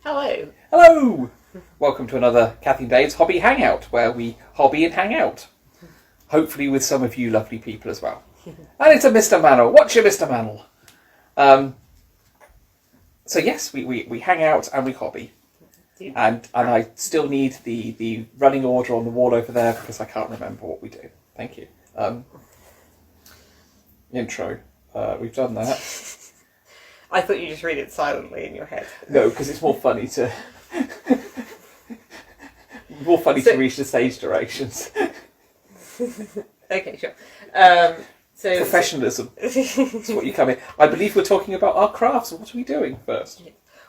Hello. Hello! Welcome to another Cathy and Dave's Hobby Hangout, where we hobby and hang out. Hopefully with some of you lovely people as well. And it's a Mr. Mantle. What's your Mr. Mantle? So yes, we hang out and we hobby. And I still need the running order on the wall over there because I can't remember what we do. Thank you. Intro. We've done that. I thought you just read it silently in your head. No, because it's more funny to read the stage directions. Okay, sure. Professionalism. That's what you come in. I believe we're talking about our crafts. What are we doing first?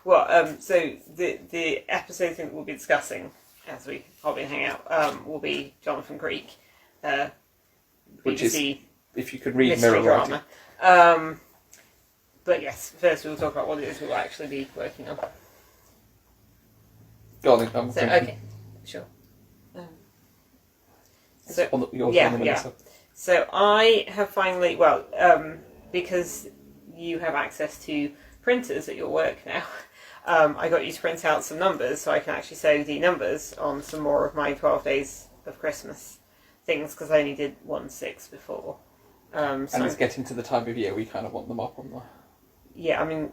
Well, so the episode that we'll be discussing as we hobby and hang out will be Johnathan Creek, which is, BBC if you could read mystery mirror drama. writing. But yes, first we'll talk about what it is we'll actually be working on. Go on, I'm So, thinking. okay, sure. So I have finally, because you have access to printers at your work now, I got you to print out some numbers so I can actually sew the numbers on some more of my 12 Days of Christmas things, because I only did 1/6 before. And it's getting to the time of year we kind of want them up on the... Yeah, I mean,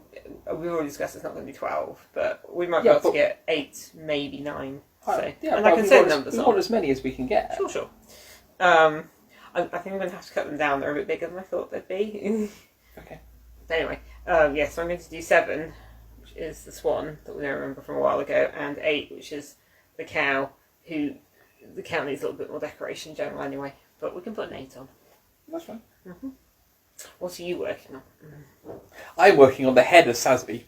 we've already discussed it's not going to be 12, but we might be able to get 8, maybe 9. So. Yeah, and I can send numbers on. We want as many as we can get. Sure. I think I'm going to have to cut them down. They're a bit bigger than I thought they'd be. Okay. But anyway, so I'm going to do 7, which is the swan that we remember from a while ago, and 8, which is the cow, the cow needs a little bit more decoration in general anyway, but we can put an 8 on. That's fine. Mm-hmm. What are you working on? I'm working on the head of Sazabi.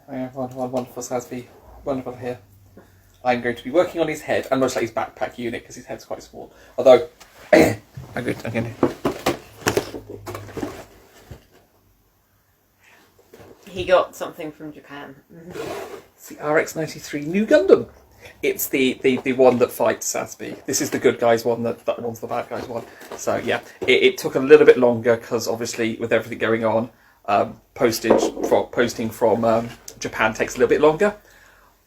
Wonderful Sazabi. Wonderful hair. I'm going to be working on his head, and most like his backpack unit, because his head's quite small. Although, I'm going to... He got something from Japan. It's the RX-93 New Gundam. It's the one that fights Sazabi. This is the good guys one, that one's the bad guys one. So yeah, it took a little bit longer because obviously with everything going on, posting from Japan takes a little bit longer.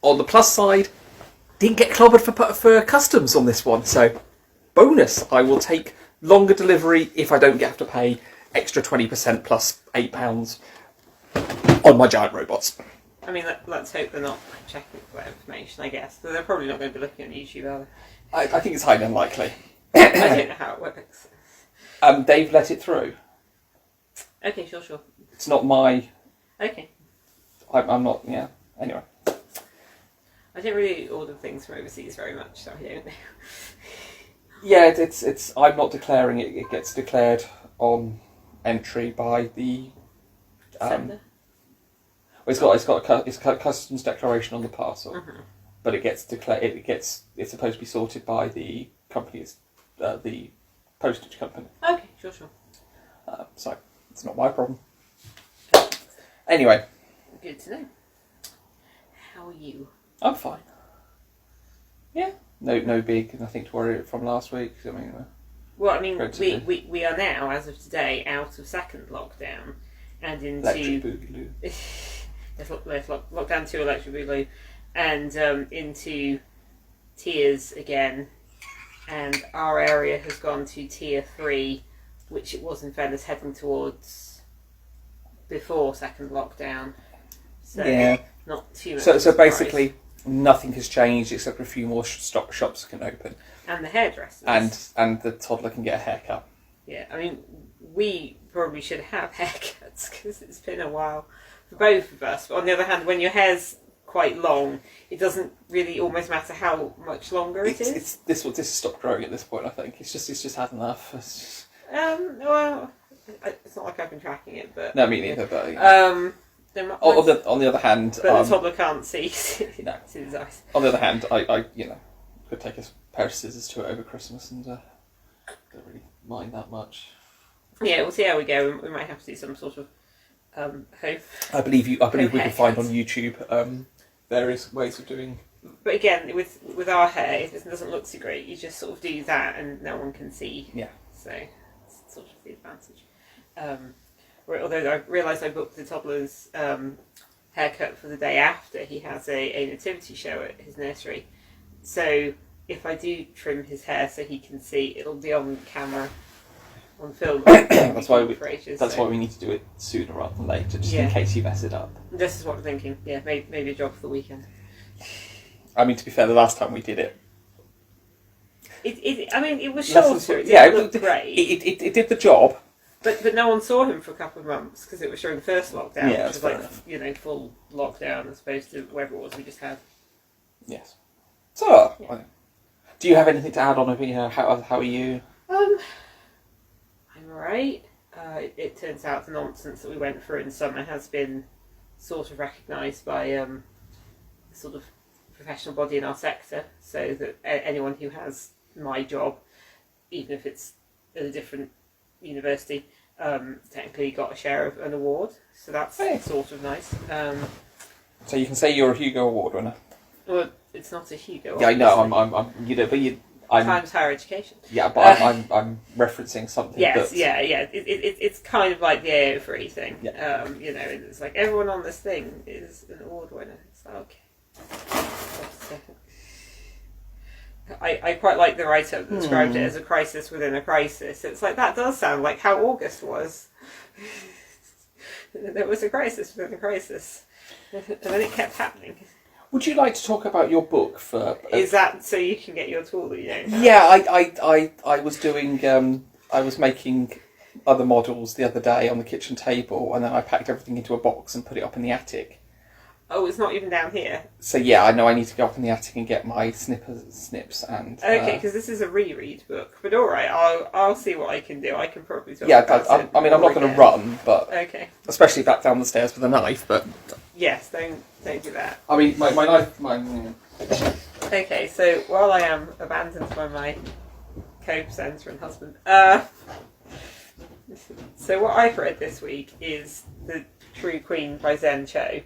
On the plus side, didn't get clobbered for customs on this one. So bonus, I will take longer delivery if I don't have to pay extra 20% plus £8 on my giant robots. I mean, let's hope they're not checking for that information, I guess. So they're probably not going to be looking at YouTube, are they? I think it's highly unlikely. I don't know how it works. They've let it through. Okay, sure. It's not my... Okay. I'm not... Yeah. Anyway. I don't really order things from overseas very much, so I don't know. Yeah, it's. I'm not declaring it. It gets declared on entry by the... Sender? Well, it's got a customs declaration on the parcel, but it gets declared. It's supposed to be sorted by the company's the postage company. Okay, sure. So it's not my problem. Anyway, Good to know. How are you? I'm fine. Yeah, no big nothing to worry from last week. I mean, well, I mean, we are now, as of today, out of second lockdown and into electric boogaloo. Let's lock down to electric boogaloo and into tiers again, and our area has gone to tier 3, which it was in fairness heading towards before second lockdown. So yeah, not too much. So basically, nothing has changed except for a few more shops can open, and the hairdressers, and the toddler can get a haircut. Yeah, I mean, we probably should have haircuts because it's been a while for both of us. But on the other hand, when your hair's quite long, it doesn't really almost matter how much longer it is. This has stopped growing at this point. I think it's just had enough. It's just... Well, it's not like I've been tracking it, but no, me neither. But on the other hand, but the toddler can't see. No. See his eyes. On the other hand, I could take a pair of scissors to it over Christmas and don't really mind that much. Yeah, we'll see how we go. We might have to do some sort of home. I believe we can find on YouTube various ways of doing. But again, with our hair, if it doesn't look so great, you just sort of do that and no one can see. Yeah. So it's sort of the advantage. Although I realised I booked the toddler's haircut for the day after he has a nativity show at his nursery. So if I do trim his hair so he can see, it'll be on camera, on film. That's why we need to do it sooner rather than later, just in case you mess it up. This is what I'm thinking. Yeah, maybe a job for the weekend. I mean, to be fair, the last time we did it, it was shorter. It looked great. It did the job. But no one saw him for a couple of months because it was during the first lockdown, Yeah, which was full lockdown as opposed to whatever it was we just had. Yes. So, do you have anything to add on over here? How are you? I'm alright. It turns out the nonsense that we went through in summer has been sort of recognised by the sort of professional body in our sector, so that anyone who has my job, even if it's at a different university, technically got a share of an award. So that's sort of nice. So you can say you're a Hugo Award winner. Well, it's not a Hugo. Yeah, I know. I'm Times higher education. Yeah, but I'm referencing something. Yes, it's kind of like the AO3 thing. Yeah. It's like everyone on this thing is an award winner. It's like, okay. I quite like the write-up that described it as a crisis within a crisis. It's like, that does sound like how August was. There was a crisis within a crisis. And then it kept happening. Would you like to talk about your book for... Is that so you can get your tool that you don't have? Yeah, I was doing... I was making other models the other day on the kitchen table, and then I packed everything into a box and put it up in the attic. Oh, it's not even down here? So yeah, I know I need to go up in the attic and get my snips and... Okay, because this is a reread book. But alright, I'll see what I can do. I can probably talk about it. I mean, I'm not going to run, but... Okay. Especially back down the stairs with a knife, but... Yes, don't do that. I mean, my knife... Okay, so while I am abandoned by my co-presenter and husband, so what I've read this week is The True Queen by Zen Cho,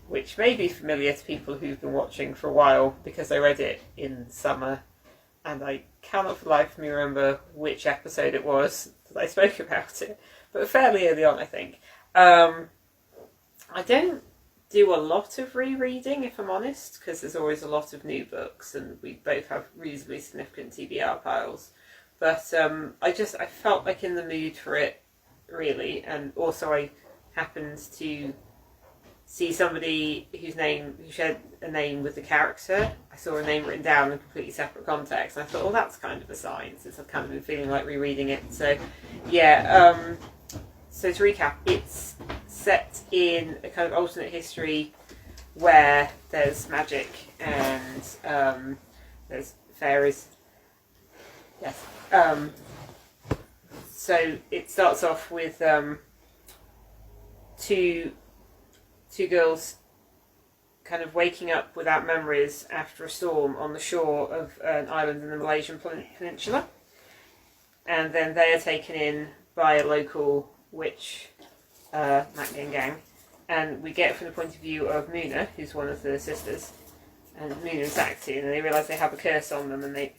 which may be familiar to people who've been watching for a while because I read it in summer, and I cannot for the life of me remember which episode it was that I spoke about it, but fairly early on, I think. I don't do a lot of rereading, if I'm honest, because there's always a lot of new books, and we both have reasonably significant TBR piles. But I felt like in the mood for it, really, and also I happened to see somebody who shared a name with the character. I saw a name written down in a completely separate context, and I thought, well, that's kind of a sign, since I've kind of been feeling like rereading it. So, yeah. So to recap, it's set in a kind of alternate history where there's magic and there's fairies. Yes. So it starts off with two girls kind of waking up without memories after a storm on the shore of an island in the Malaysian peninsula. And then they are taken in by a local witch, Mak Gang, and we get it from the point of view of Muna, who's one of the sisters, and Muna and Sakti, and they realise they have a curse on them, and they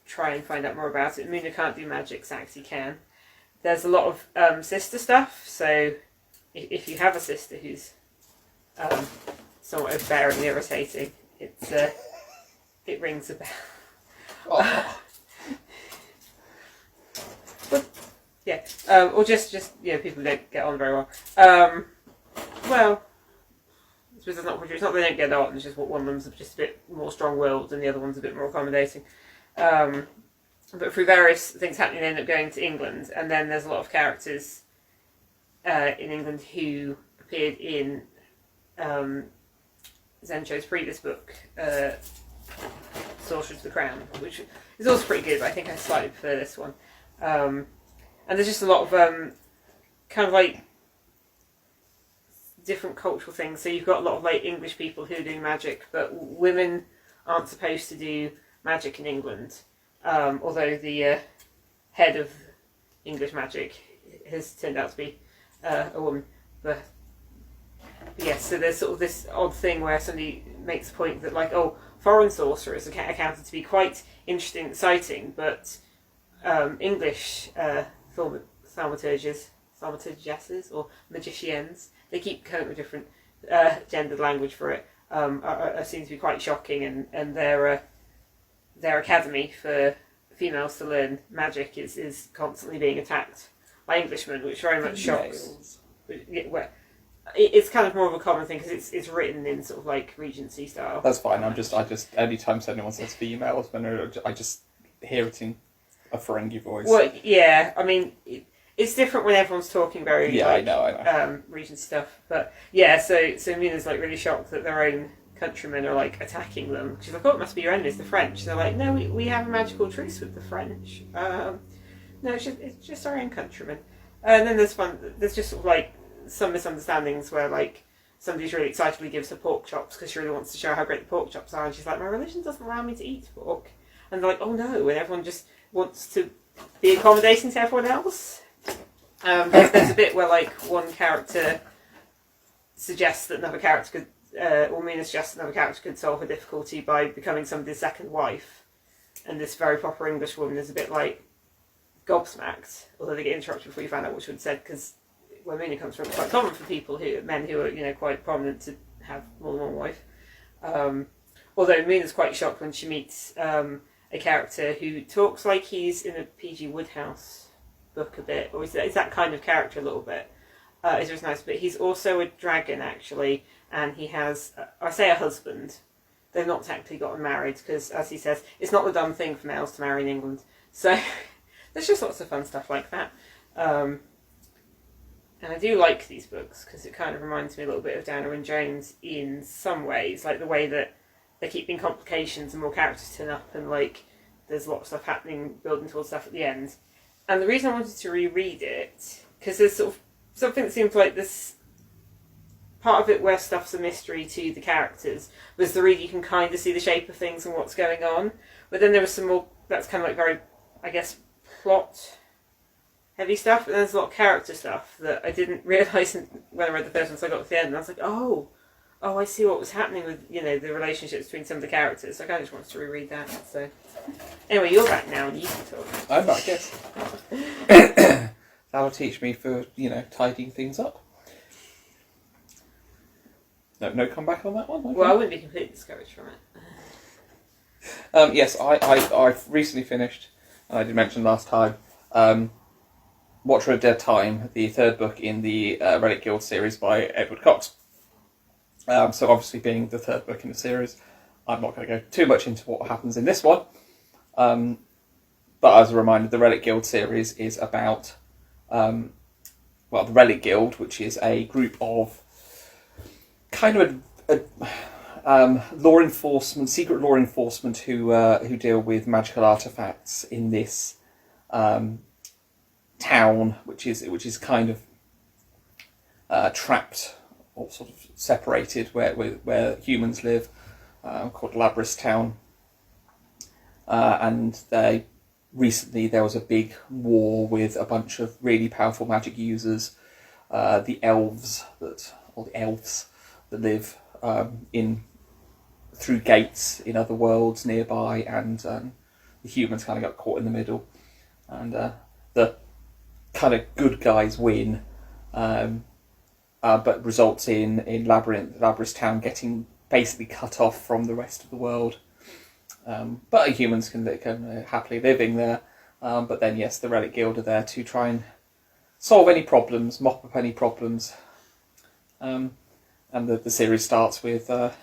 try and find out more about it. Muna can't do magic, Sakti can. There's a lot of sister stuff, so if you have a sister who's somewhat overbearing and irritating, it rings a bell. Oh. But, yeah, or just people who don't get on very well. Well, I suppose that's not true. It's not that they don't get on. It's just one of them's just a bit more strong-willed, and the other one's a bit more accommodating. But through various things happening, they end up going to England, and then there's a lot of characters in England who appeared in Zen Cho's previous book, Sorceress of the Crown, which is also pretty good, but I think I slightly prefer this one. And there's just a lot of kind of like different cultural things. So you've got a lot of like English people who are doing magic, but women aren't supposed to do magic in England. Although the head of English magic has turned out to be a woman. But yes, so there's sort of this odd thing where somebody makes a point that like, oh, foreign sorcerers are accounted to be quite interesting and exciting, but English thaumaturges or magicians, they keep coming with different gendered language for it seem to be quite shocking, and their academy for females to learn magic is constantly being attacked by Englishmen, which very much shocks. It's kind of more of a common thing because it's written in sort of like Regency style. That's fine. I just anytime anyone says females, I just hear it in a Ferengi voice. Well, yeah, I mean, it's different when everyone's talking very I know. Regency stuff, but yeah. So Mina's like really shocked that their own countrymen are like attacking them. She's like, "Oh, it must be your enemies, the French." They're like, "No, we have a magical truce with the French. No, it's just our own countrymen." And then there's just sort of like some misunderstandings where like somebody's really excitedly gives her pork chops because she really wants to show how great the pork chops are, and she's like, "My religion doesn't allow me to eat pork," and they're like, "Oh no!" And everyone just wants to be accommodating to everyone else. There's a bit where like one character suggests that another character could, or Mina suggests another character could solve a difficulty by becoming somebody's second wife, and this very proper English woman is a bit like gobsmacked, although they get interrupted before you find out what she would said, because where Mina comes from, it's quite common for men who are quite prominent to have more than one wife. Although Mina's quite shocked when she meets a character who talks like he's in a P.G. Wodehouse book a bit, or is that kind of character a little bit. It's just nice, but he's also a dragon actually, and he has, I say a husband. They've not technically gotten married because, as he says, it's not the dumb thing for males to marry in England. So there's just lots of fun stuff like that. And I do like these books because it kind of reminds me a little bit of Downer and Jones in some ways, like the way that they're keeping complications and more characters turn up, and like there's lots of stuff happening, building towards stuff at the end. And the reason I wanted to reread it, because there's sort of something that seems like this part of it where stuff's a mystery to the characters, was the reader you can kind of see the shape of things and what's going on. But then there was some more, that's kind of like very, I guess, plot heavy stuff, and there's a lot of character stuff that I didn't realise when I read the first one, so I got to the end and I was like, oh, I see what was happening with, the relationships between some of the characters. So I kind of just wanted to reread that. So anyway, you're back now and you can talk. I'm back, yes. That'll teach me for, tidying things up. No comeback on that one? Okay. Well, I wouldn't be completely discouraged from it. Yes, I've recently finished, and I did mention last time, Watcher of Dead Time, the third book in the Relic Guild series by Edward Cox. So obviously being the third book in the series, I'm not going to go too much into what happens in this one. But as a reminder, the Relic Guild series is about, the Relic Guild, which is a group of kind of law enforcement, secret law enforcement who deal with magical artifacts in this town, which is kind of trapped or sort of separated where humans live, called Labris Town. And recently there was a big war with a bunch of really powerful magic users, the elves that live through gates in other worlds nearby, and the humans kind of got caught in the middle, and the kind of good guys win, but results in Labris Town getting basically cut off from the rest of the world. But humans can happily living there. But then, yes, the Relic Guild are there to try and solve any problems, mop up any problems. And the series starts with, it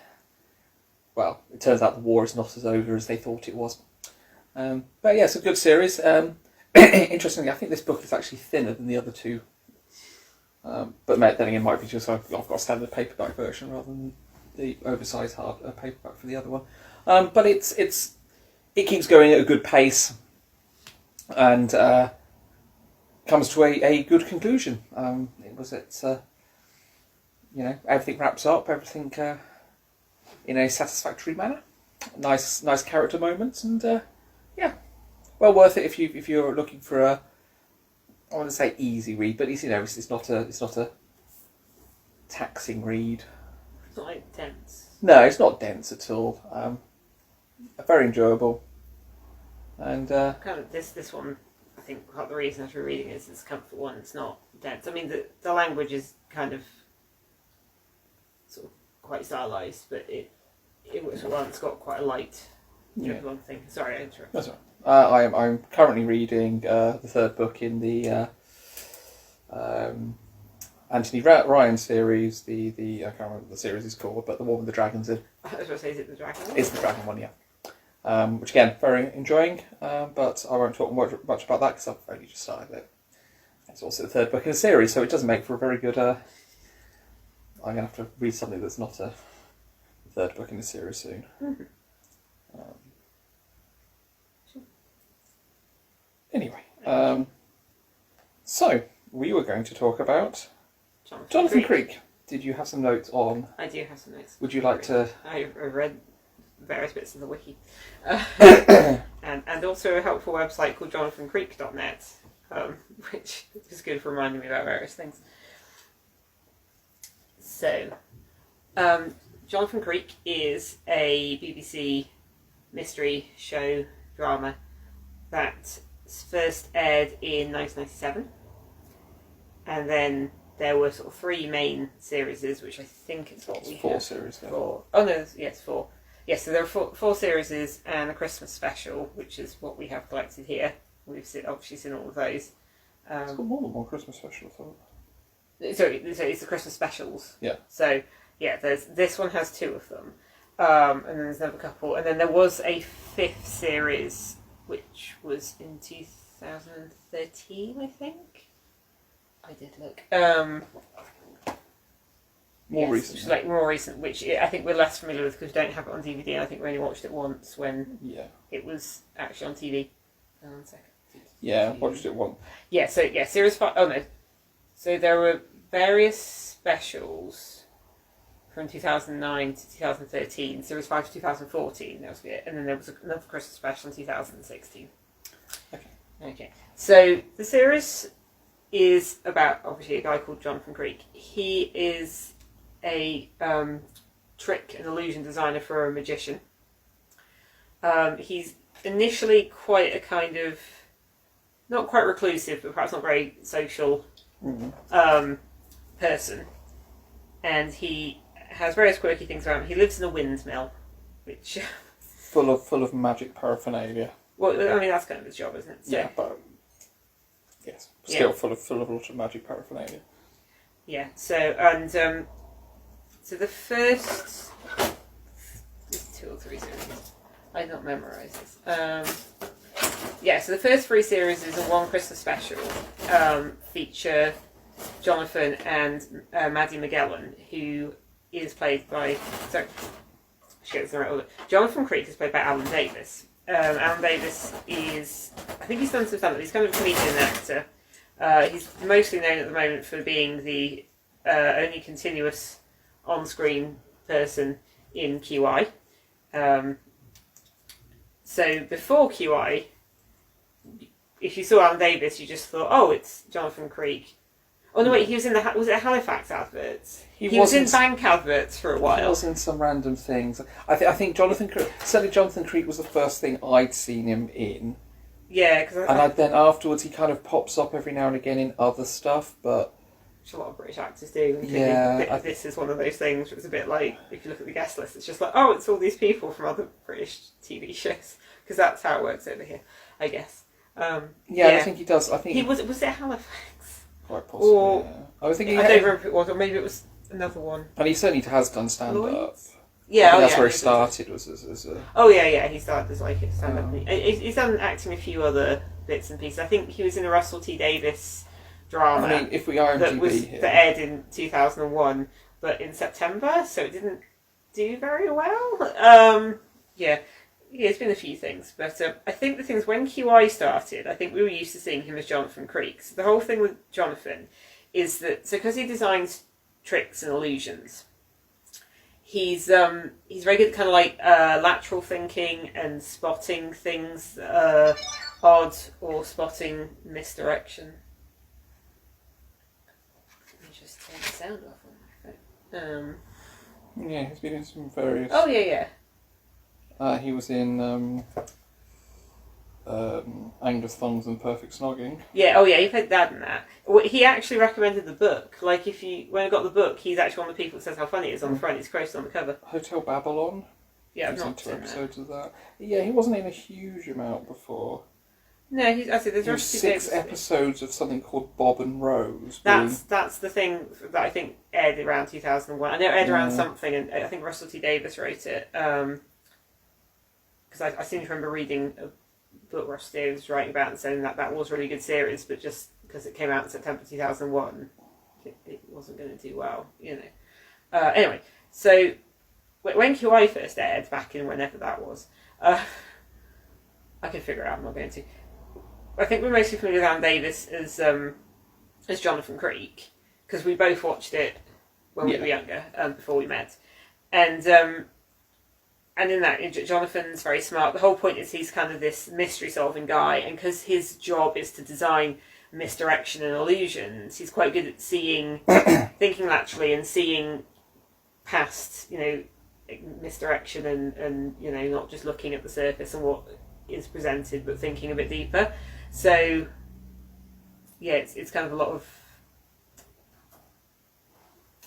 turns out the war is not as over as they thought it was. But yeah, it's a good series. Interestingly, I think this book is actually thinner than the other two. But then again, it might be just I've got a standard paperback version rather than the oversized hard paperback for the other one. But it keeps going at a good pace, and comes to a good conclusion. Everything wraps up, everything in a satisfactory manner. Nice character moments, and well worth it if you're looking for a, I want to say easy read, but it's not a taxing read. It's not like dense. No, it's not dense at all. Very enjoyable, and kind of this one. I think part of the reason after reading is it's a comfort one. It's not dense. I mean, the language is kind of quite stylized, but it was one that's got quite a light one thing. Sorry, I interrupted. That's right. I'm currently reading the third book in the Anthony Ryan series. The I can't remember what the series is called, but the one with the dragons in. I was going to say, is it the dragon one? It's the dragon one, yeah. Which again, very enjoying, but I won't talk much about that because I've only just started it. It's also the third book in the series, so it doesn't make for a very good. I'm going to have to read something that's not a third book in the series soon. Mm-hmm. Anyway, so we were going to talk about Johnathan Creek. Did you have some notes on? I do have some notes. Would you like to? I read various bits of the wiki, and also a helpful website called jonathancreek.net, which is good for reminding me about various things. So, Johnathan Creek is a BBC mystery show drama that first aired in 1997, and then there were sort of 3 main series, which I think is what we have. 4 series. Four. Oh no, yes, 4. Yes, so there are 4 series and a Christmas special, which is what we have collected here. We've obviously seen all of those. It's got more than one Christmas special, I thought. Sorry, it's the Christmas specials. Yeah. So yeah, this one has 2 of them, and then there's another couple, and then there was a 5th series, which was in 2013, I think. I did look. More recent. Which is like more recent, which I think we're less familiar with because we don't have it on DVD. I think we only watched it once when it was actually on TV. Hang on a second. Yeah, watched it once. Yeah, so series 5. Oh no. So there were various specials from 2009 to 2013. Series 5 to 2014. That was it, and then there was another Christmas special in 2016. Okay. So the series is about, obviously, a guy called Johnathan Creek. He is a trick and illusion designer for a magician. He's initially quite a kind of, not quite reclusive, but perhaps not very social person. And he has various quirky things around him. He lives in a windmill, which... full of magic paraphernalia. Well, I mean, that's kind of his job, isn't it? So, yeah, but... Yes, still full of a lot of magic paraphernalia. Yeah, so, and, so the first... There's 2 or 3 series. I did not memorise this. Yeah, so the first 3 series is a one Christmas special, feature Johnathan and Maddie Magellan, who is played by... Sorry, I should get this in the right order. Johnathan Creek is played by Alan Davis. Alan Davis is... I think he's done some stand-up. He's kind of a comedian and actor. He's mostly known at the moment for being the only continuous on-screen person in QI. So before QI, if you saw Alan Davis, you just thought, oh, it's Johnathan Creek. Oh no, wait, he was in was it Halifax adverts? He was in bank adverts for a while. He was in some random things. I think certainly Johnathan Creek was the first thing I'd seen him in. Yeah, because then afterwards he kind of pops up every now and again in other stuff, but which a lot of British actors do. Yeah, this is one of those things. It's a bit like if you look at the guest list, it's just like, oh, it's all these people from other British TV shows, because that's how it works over here, I guess. I think he does. I think he was it Halifax? Quite possibly. Or, I was thinking. I don't remember if it was, or maybe it was another one. And he certainly has done stand up. Yeah, that's where he started. Was as a. Oh yeah. He started as like a stand up. He's done acting a few other bits and pieces. I think he was in a Russell T Davies drama. I mean, if we are that aired in 2001, but in September, so it didn't do very well. Yeah, it's been a few things, but I think the things when QI started, I think we were used to seeing him as Johnathan Creek. So the whole thing with Johnathan is that because he designs tricks and illusions, he's very good at kind of like lateral thinking and spotting things that are odd or spotting misdirection. Let me just turn the sound off on my phone. Yeah, he's been in some various. Oh yeah. He was in Angus Thongs and Perfect Snogging. Yeah, oh yeah, he played Dad in that. Well, he actually recommended the book. Like, when I got the book, he's actually one of the people that says how funny it is on the front. It's quoted on the cover. Hotel Babylon. Yeah, I've He's in not 2 seen episodes of that. Yeah, he wasn't in a huge amount before. No, I said there's There were 6 episodes of something called Bob and Rose. That's the thing that I think aired around 2001. I know it aired around something, and I think Russell T Davies wrote it. Because I seem to remember reading a book Russell T Davies was writing about and saying that was a really good series, but just because it came out in September 2001, it wasn't going to do well, you know. Anyway, so when QI first aired, back in whenever that was, I can figure it out, I'm not going to. I think we're mostly familiar with Alan Davis as Jonathan Creek, because we both watched it when we were younger, before we met. And in that, Jonathan's very smart. The whole point is he's kind of this mystery-solving guy, and because his job is to design misdirection and illusions, he's quite good at thinking laterally and seeing past, you know, misdirection and you know, not just looking at the surface and what is presented, but thinking a bit deeper. So, yeah, it's kind of a lot of...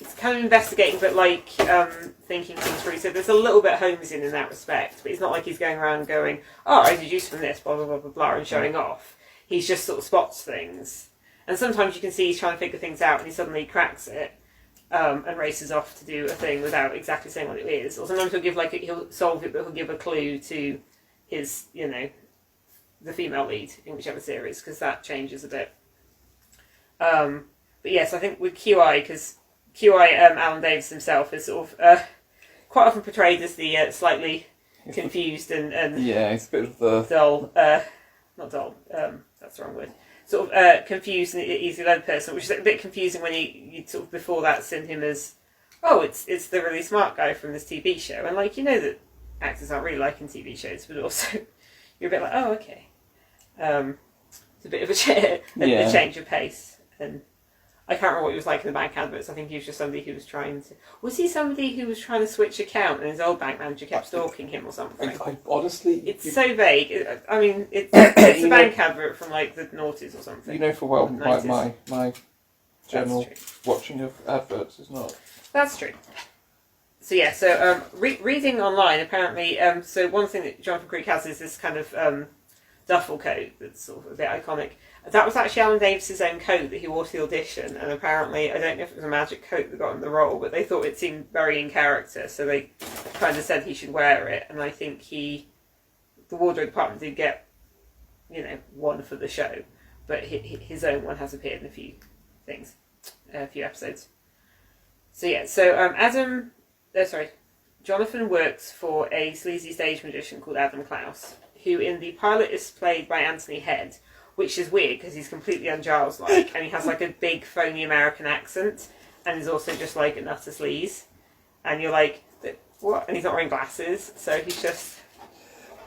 It's kind of investigating, but like thinking things through. So there's a little bit Holmesian in that respect, but it's not like he's going around going, "Oh, I deduced from this, blah blah blah blah blah," and showing off. He's just sort of spots things, and sometimes you can see he's trying to figure things out, and he suddenly cracks it and races off to do a thing without exactly saying what it is. Or sometimes he'll solve it, but he'll give a clue to his, you know, the female lead in whichever series, because that changes a bit. But yes, I think with QI, because QI, Alan Davis himself is sort of quite often portrayed as the slightly confused and yeah, it's a bit of the dull, not dull, that's the wrong word, sort of confused and easily led person, which is a bit confusing when you sort of before that seen him as, oh, it's the really smart guy from this TV show, and like, you know that actors aren't really liking TV shows, but also you're a bit like, oh, okay. It's a bit of a change of pace, and I can't remember what he was like in the bank adverts. I think he was just somebody who was trying to... Was he somebody who was trying to switch account and his old bank manager kept stalking him or something? I honestly... It's so vague. I mean, it's a bank advert from like the noughties or something. You know for well my general watching of adverts is not... That's true. So yeah, so reading online apparently... so one thing that Jonathan Creek has is this kind of duffel coat that's sort of a bit iconic. That was actually Alan Davis's own coat that he wore to the audition, and apparently, I don't know if it was a magic coat that got him the role, but they thought it seemed very in character, so they kind of said he should wear it, and I think the wardrobe department did get, you know, one for the show, but his own one has appeared in a few things, a few episodes. So yeah, so Johnathan works for a sleazy stage magician called Adam Klaus, who in the pilot is played by Anthony Head, which is weird because he's completely un-Giles-like, and he has like a big phony American accent, and is also just like an utter sleaze. And you're like, what? And he's not wearing glasses, so he's just...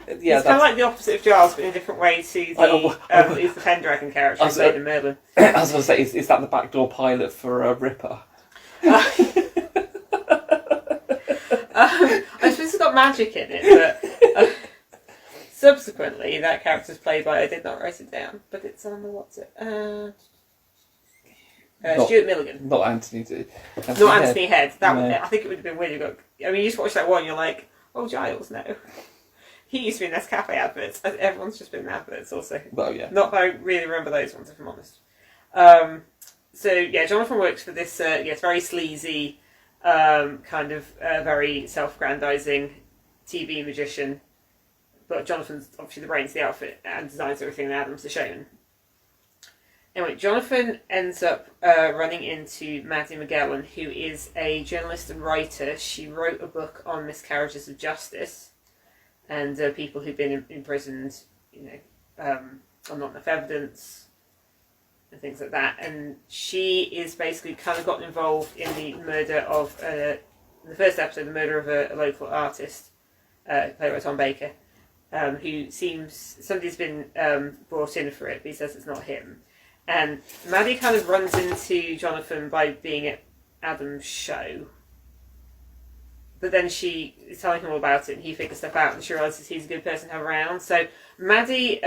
Yeah, he's kind of like the opposite of Giles, but in a different way to the Pendragon character played in Merlin. I was going to say, is that the backdoor pilot for Ripper? I suppose it's got magic in it, but... subsequently, that character's played by, I did not write it down, but it's on the Stuart Milligan. Not Anthony Anthony Head. That no. I think it would have been weird. You just watch that one, you're like, oh, Giles, no. He used to be in Nescafe adverts. Everyone's just been in adverts also. Well, yeah. Not that I really remember those ones, if I'm honest. So, yeah, Jonathan works for this, very sleazy, kind of very self-aggrandising TV magician. But Jonathan's obviously the brains of the outfit and designs everything, and Adam's the showman. Anyway, Jonathan ends up running into Maddie Magellan, who is a journalist and writer. She wrote a book on miscarriages of justice and people who've been imprisoned, you know, on not enough evidence and things like that. And she is basically kind of gotten involved in the murder of, in the first episode, the murder of a local artist, played by Tom Baker. Who seems... Somebody's been brought in for it, but he says it's not him. And Maddie kind of runs into Jonathan by being at Adam's show. but then she is telling him all about it, and he figures stuff out, and she realises he's a good person to have around. So Maddie,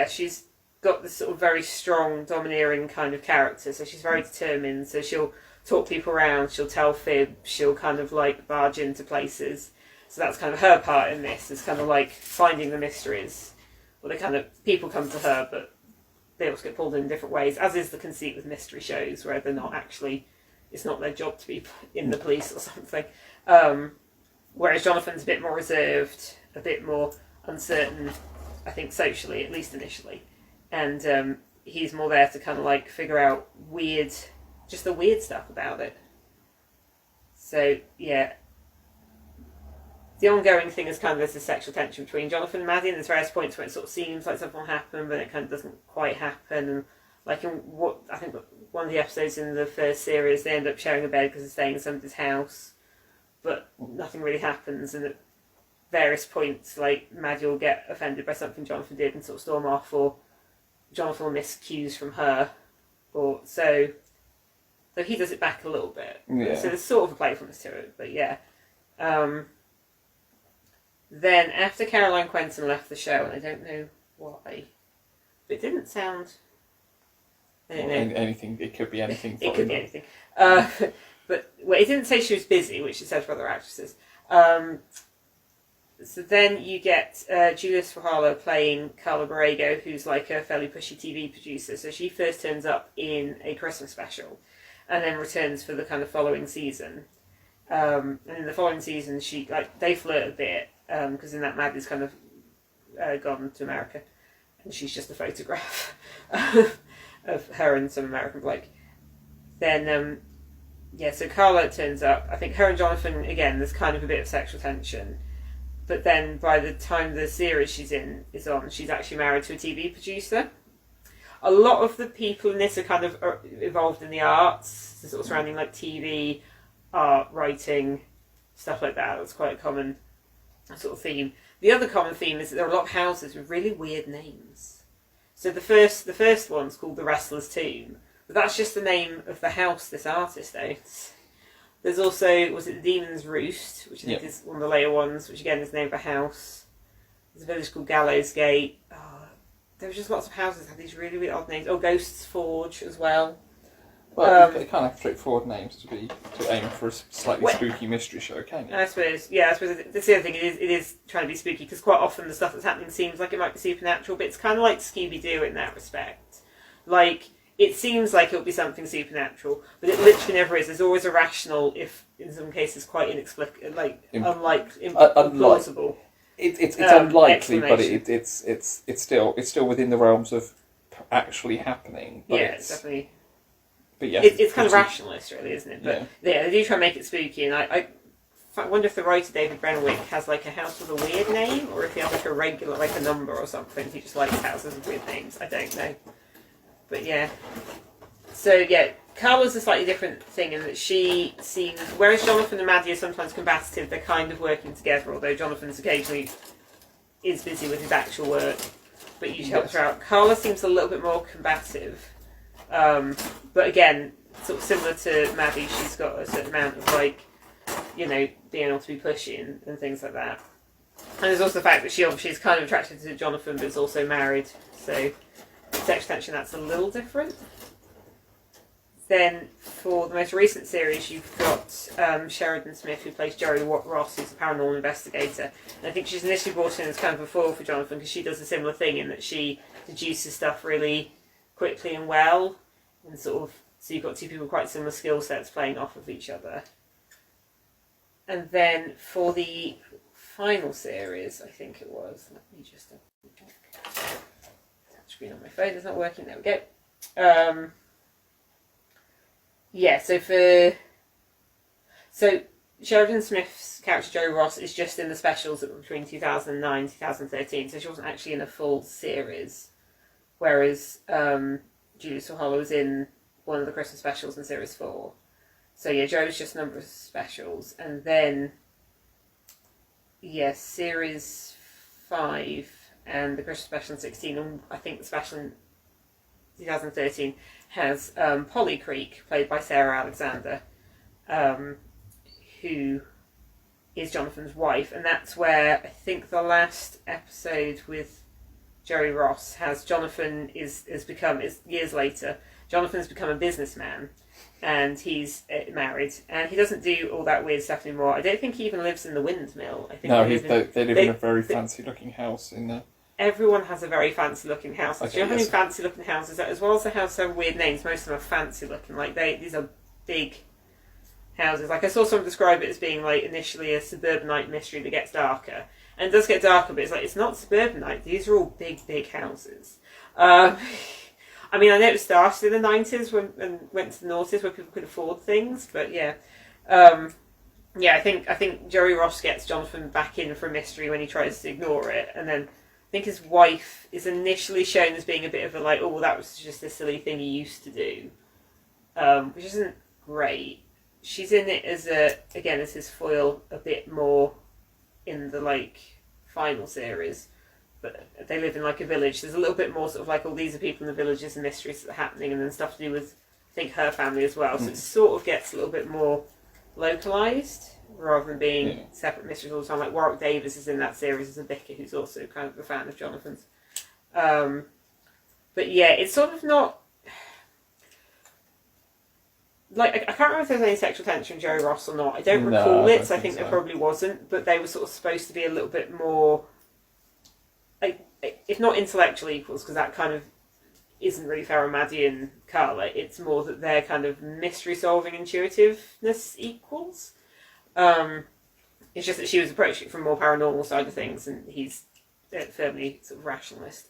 she's got this sort of very strong, domineering kind of character. So she's very determined. So she'll talk people around, she'll tell fibs, she'll kind of like barge into places. So that's kind of her part in this, is kind of like finding the mysteries. Well, the kind of people come to her, but they also get pulled in different ways, as is the conceit with mystery shows, where they're not actually, it's not their job to be in the police or something. Whereas Johnathan's a bit more reserved, a bit more uncertain, I think socially, at least initially. And he's more there to kind of like figure out just the weird stuff about it. So, yeah. The ongoing thing is kind of there's this sexual tension between Johnathan and Maddie, and there's various points where it sort of seems like something will happen, but it kind of doesn't quite happen. And like in what I think one of the episodes in the first series, they end up sharing a bed because they're staying in somebody's house, but nothing really happens. And at various points, like Maddie will get offended by something Johnathan did and sort of storm off, or Johnathan will miss cues from her, or so he does it back a little bit. Yeah. So there's sort of a playfulness to it, but yeah. Then, after Caroline Quentin left the show, and I don't know why, but it didn't sound... I don't know. Anything, it could be anything. It could be anything. But it didn't say she was busy, which it said for other actresses. So then you get Julius Fajala playing Carla Borrego, who's like a fairly pushy TV producer. So she first turns up in a Christmas special, and then returns for the kind of following season. And in the following season, they flirt a bit, because in that Maddie's kind of gone to America, and she's just a photograph of her and some American bloke. Then, so Carla turns up. I think her and Johnathan, again, there's kind of a bit of sexual tension. But then by the time the series she's in is on, she's actually married to a TV producer. A lot of the people in this are kind of involved in the arts, sort of surrounding like TV, art, writing, stuff like that. That's quite a common sort of theme. The other common theme is that there are a lot of houses with really weird names. So the first one's called The Wrestler's Tomb, but that's just the name of the house this artist owns. There's also, was it the Demon's Roost, which I think is one of the later ones, which again is the name of a house. There's a village called Gallows Gate. There was just lots of houses that have these really, really odd names. Oh, Ghost's Forge as well. Well, you can't have straightforward names to aim for a slightly spooky mystery show, can you? I suppose that's the other thing. It is trying to be spooky, because quite often the stuff that's happening seems like it might be supernatural, but it's kind of like Scooby-Doo in that respect. Like, it seems like it'll be something supernatural, but it literally never is. There's always a rational, if in some cases quite inexplicable, like implausible. It's unlikely, but it's still within the realms of actually happening. But it's definitely. But yeah, it's kind of rationalist, really, isn't it? But yeah, they do try and make it spooky, and I wonder if the writer David Brenwick has like a house with a weird name, or if he has like a regular, like a number or something. He just likes houses with weird names. I don't know. But yeah. So yeah, Carla's a slightly different thing in that she seems, whereas Johnathan and Maddie are sometimes combative, they're kind of working together, although Jonathan's occasionally is busy with his actual work, but usually helps her out. Carla seems a little bit more combative. But again, sort of similar to Maddie, she's got a certain amount of being able to be pushy and things like that. And there's also the fact that she obviously is kind of attracted to Johnathan, but is also married, so sexual tension, that's a little different. Then for the most recent series, you've got Sheridan Smith, who plays Jerry Ross, who's a paranormal investigator. And I think she's initially brought in as kind of a foil for Johnathan, because she does a similar thing in that she deduces stuff really quickly and well, and sort of, so you've got two people with quite similar skill sets playing off of each other. And then for the final series, I think it was, let me just double check. Screen on my phone is not working, there we go. So Sheridan Smith's character Joe Ross is just in the specials between 2009 and 2013, so she wasn't actually in a full series, whereas Julius Fajala was in one of the Christmas specials in series 4. So yeah, Joe's just a number of specials, and then series 5 and the Christmas special in 16, and I think the special in 2013 has Polly Creek, played by Sarah Alexander, who is Jonathan's wife, and that's where I think the last episode with Jerry Ross has Jonathan is years later. Jonathan's become a businessman, and he's married, and he doesn't do all that weird stuff anymore. I don't think he even lives in the windmill. I think they live in a very fancy-looking house in there. Everyone has a very fancy-looking house. Okay, Do you know how many fancy-looking houses? As well as the houses have weird names, most of them are fancy-looking. Like these are big houses. Like I saw someone describe it as being like initially a suburbanite mystery that gets darker, and it does get darker, but it's not suburbanite. These are all big houses. I mean, I know it started in the 90s and went to the noughties where people could afford things, but yeah. I think Jerry Ross gets Jonathan back in for a mystery when he tries to ignore it, and then I think his wife is initially shown as being a bit of a like, oh, that was just a silly thing he used to do, which isn't great. She's in it as his foil a bit more in the like final series. But they live in like a village. There's a little bit more sort of like, oh, these are people in the villages and mysteries that are happening, and then stuff to do with, I think, her family as well. So it sort of gets a little bit more localised rather than being separate mysteries all the time. Like Warwick Davis is in that series as a vicar who's also kind of a fan of Jonathan's. But yeah, it's sort of not... Like, I can't remember if there was any sexual tension with Jerry Ross or not. I don't recall it, so I think there probably wasn't. But they were sort of supposed to be a little bit more... like, if not intellectual equals, because that kind of isn't really fair on Maddie and Carla, it's more that their kind of mystery-solving intuitiveness equals. It's just that she was approaching it from a more paranormal side of things, and he's firmly sort of rationalist.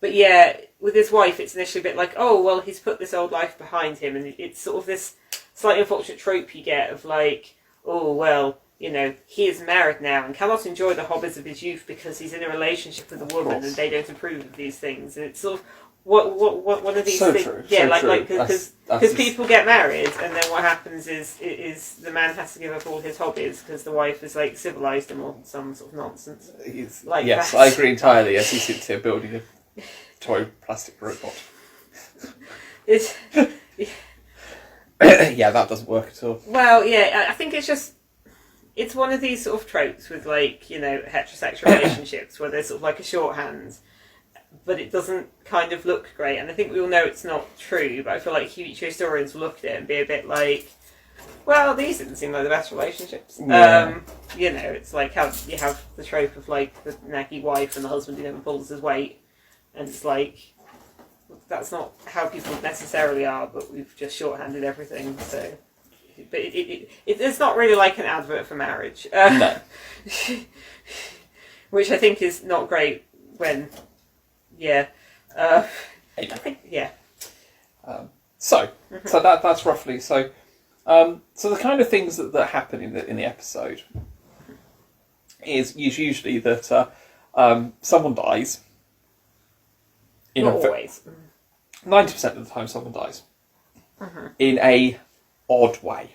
But yeah, with his wife, it's initially a bit like, oh, well, he's put this old life behind him, and it's sort of this slightly unfortunate trope you get of like, oh, well, you know, he is married now and cannot enjoy the hobbies of his youth because he's in a relationship with a woman and they don't approve of these things. And it's sort of what one of these things. True, yeah, because people get married and then what happens is the man has to give up all his hobbies because the wife is like civilised him or some sort of nonsense. Like yes, that. I agree entirely. As he sits here building a toy plastic robot. Yeah, that doesn't work at all. Well, yeah, I think it's one of these sort of tropes with, like, you know, heterosexual relationships where there's sort of like a shorthand, but it doesn't kind of look great. And I think we all know it's not true, but I feel like future historians will look at it and be a bit like, well, these didn't seem like the best relationships. Yeah. You know, it's like how you have the trope of, like, the naggy wife and the husband who never pulls his weight. And it's like, that's not how people necessarily are, but we've just shorthanded everything, so... But it's not really like an advert for marriage. No. Which I think is not great when... Yeah. I think, yeah. So that's roughly... So the kind of things that happen in the episode is usually that someone dies. Not always. 90% of the time someone dies. In a odd way.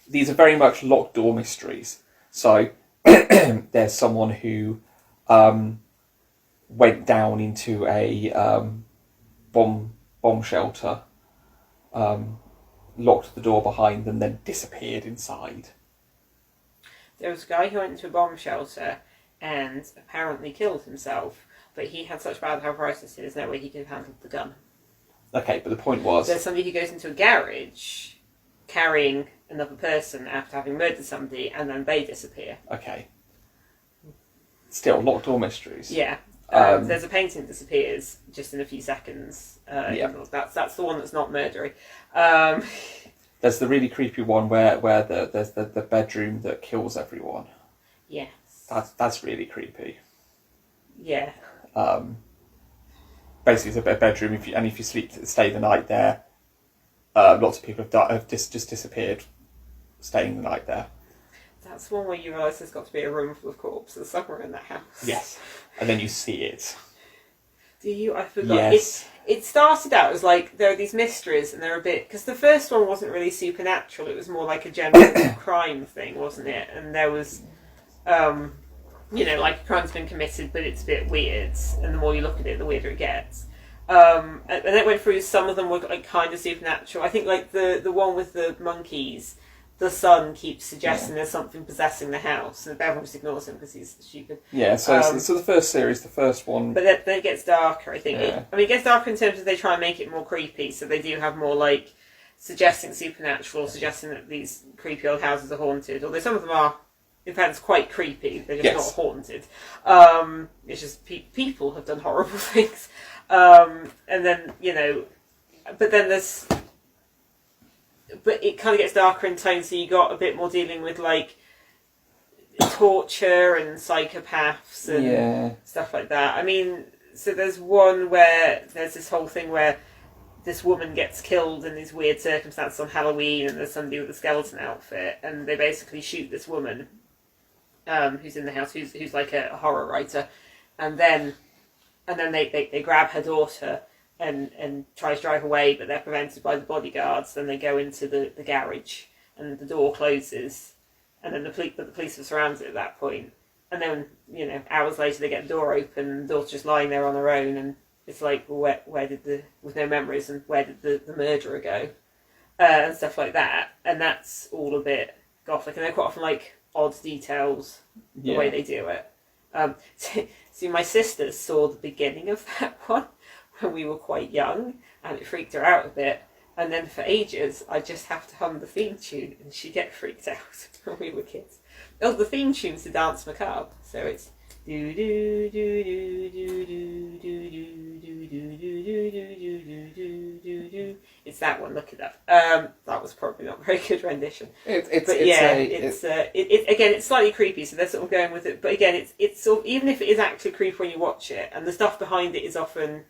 These are very much locked door mysteries. So there's someone who went down into a bomb shelter, locked the door behind them, then disappeared inside. There was a guy who went into a bomb shelter and apparently killed himself, but he had such bad arthritis there's no way he could have handled the gun. Okay, but the point was... There's somebody who goes into a garage carrying another person after having murdered somebody, and then they disappear. Okay. Still, locked door mysteries. Yeah. There's a painting that disappears just in a few seconds. Yeah. That's the one that's not murdery. There's the really creepy one where there's the bedroom that kills everyone. Yes. That's really creepy. Yeah. Basically, it's a bedroom. If you stay the night there, lots of people have just disappeared, staying the night there. That's one where you realise there's got to be a room full of corpses somewhere in that house. Yes, and then you see it. Do you? I forgot. Yes. It started out as like there are these mysteries, and they're a bit because the first one wasn't really supernatural. It was more like a general crime thing, wasn't it? And there was, like a crime's been committed, but it's a bit weird. And the more you look at it, the weirder it gets. And it went through. Some of them were like kind of supernatural. I think like the one with the monkeys. the son keeps suggesting there's something possessing the house, and everyone just ignores him because he's stupid. Yeah, so the first series, the first one... But then it gets darker, I think. Yeah. It gets darker in terms of they try and make it more creepy, so they do have more, like, suggesting supernatural, suggesting that these creepy old houses are haunted, although some of them are, in fact, it's quite creepy. They're just not haunted. It's just people have done horrible things. And then, but then there's... But it kind of gets darker in tone, so you got a bit more dealing with, like, torture and psychopaths and stuff like that. I mean, so there's one where there's this whole thing where this woman gets killed in these weird circumstances on Halloween, and there's somebody with a skeleton outfit, and they basically shoot this woman who's in the house, who's like a horror writer, and then they grab her daughter and try to drive away, but they're prevented by the bodyguards. Then they go into the garage, and the door closes, and then the police have surrounded it at that point. And then, hours later they get the door open, and the daughter's just lying there on her own, and it's like, well, where did with no memories, and where did the murderer go? And stuff like that. And that's all a bit gothic, and they're quite often like odd details, the way they do it. So my sister saw the beginning of that one when we were quite young, and it freaked her out a bit. And then for ages, I just have to hum the theme tune, and she'd get freaked out when we were kids. Oh, the theme tune's the Dance Macabre, so it's do do do do do do do do do do do do do. It's that one. Look it up. That was probably not a very good rendition. It's slightly creepy, so they're sort of going with it. But again, it's sort of, even if it is actually creepy when you watch it, and the stuff behind it is often.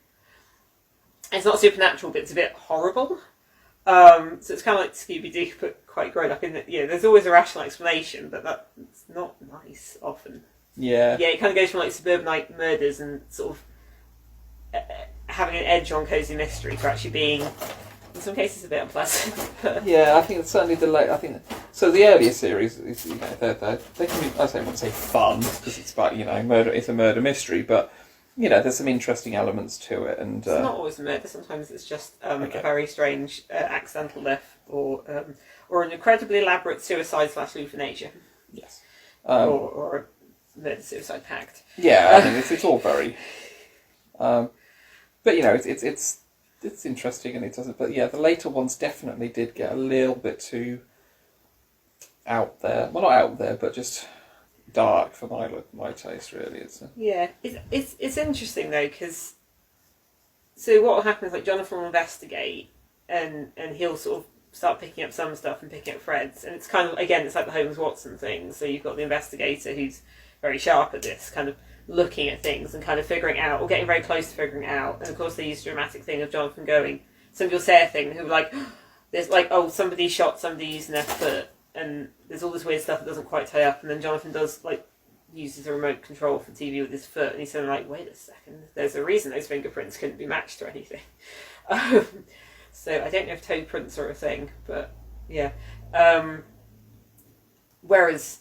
It's not supernatural, but it's a bit horrible. So it's kind of like Scooby-Doo, but quite grown up in that. There's always a rational explanation, but that's not nice often. Yeah. Yeah, it kind of goes from like suburbanite murders and sort of having an edge on cozy mystery to actually being, in some cases, a bit unpleasant. Yeah, I think it's certainly so the earlier series is they can be, I wouldn't say fun because it's about murder. It's a murder mystery, but. There's some interesting elements to it, and it's not always a murder. Sometimes it's just a very strange accidental death, or an incredibly elaborate suicide/euthanasia. Yes, or a murder-suicide pact. Yeah, I mean it's all very. But it's interesting, and it doesn't. But the later ones definitely did get a little bit too out there. Well, not out there, but just. Dark for my taste, really. It's interesting though, because so what will happen is like Johnathan will investigate, and he'll sort of start picking up some stuff and picking up threads, and it's kind of it's like the Holmes Watson thing. So you've got the investigator who's very sharp at this, kind of looking at things and kind of figuring out, or getting very close to figuring out. And of course they use the dramatic thing of Johnathan going, somebody will say a thing, who like, there's like, oh, somebody shot somebody using their foot. And there's all this weird stuff that doesn't quite tie up, and then Johnathan does uses a remote control for TV with his foot, and he's sort of like, wait a second, there's a reason those fingerprints couldn't be matched or anything. So I don't know if toe prints are a thing, but yeah. Whereas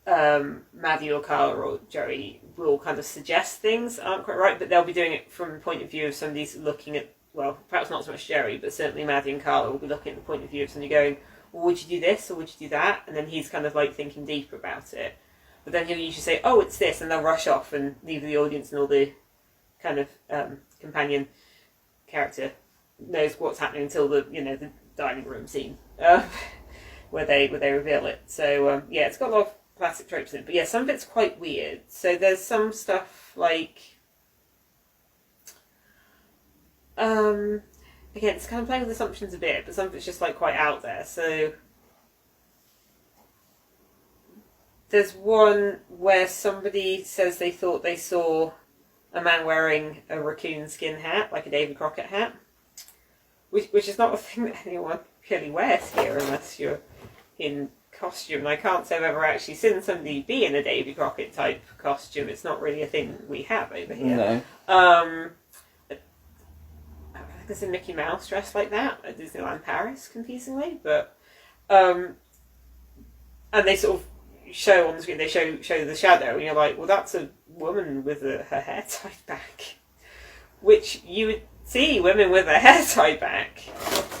Maddie or Carla or Joey will kind of suggest things aren't quite right, but they'll be doing it from the point of view of somebody's looking at, well, perhaps not so much Jerry, but certainly Maddie and Carla will be looking at the point of view of somebody going, well, would you do this or would you do that? And then he's kind of like thinking deeper about it. But then he'll usually say, oh, it's this, and they'll rush off, and neither the audience nor the kind of companion character knows what's happening until the the dining room scene where they reveal it. So it's got a lot of classic tropes in it, but some of it's quite weird. So there's some stuff like again, it's kind of playing with assumptions a bit, but some of it's just like quite out there. So there's one where somebody says they thought they saw a man wearing a raccoon skin hat, like a Davy Crockett hat, which is not a thing that anyone really wears here unless you're in costume. And I can't say I've ever actually seen somebody be in a Davy Crockett type costume. It's not really a thing we have over here. No. There's a Mickey Mouse dressed like that at Disneyland Paris, confusingly, but and they sort of show on the screen, they show the shadow, and you're like, well, that's a woman with her hair tied back, which you would see women with their hair tied back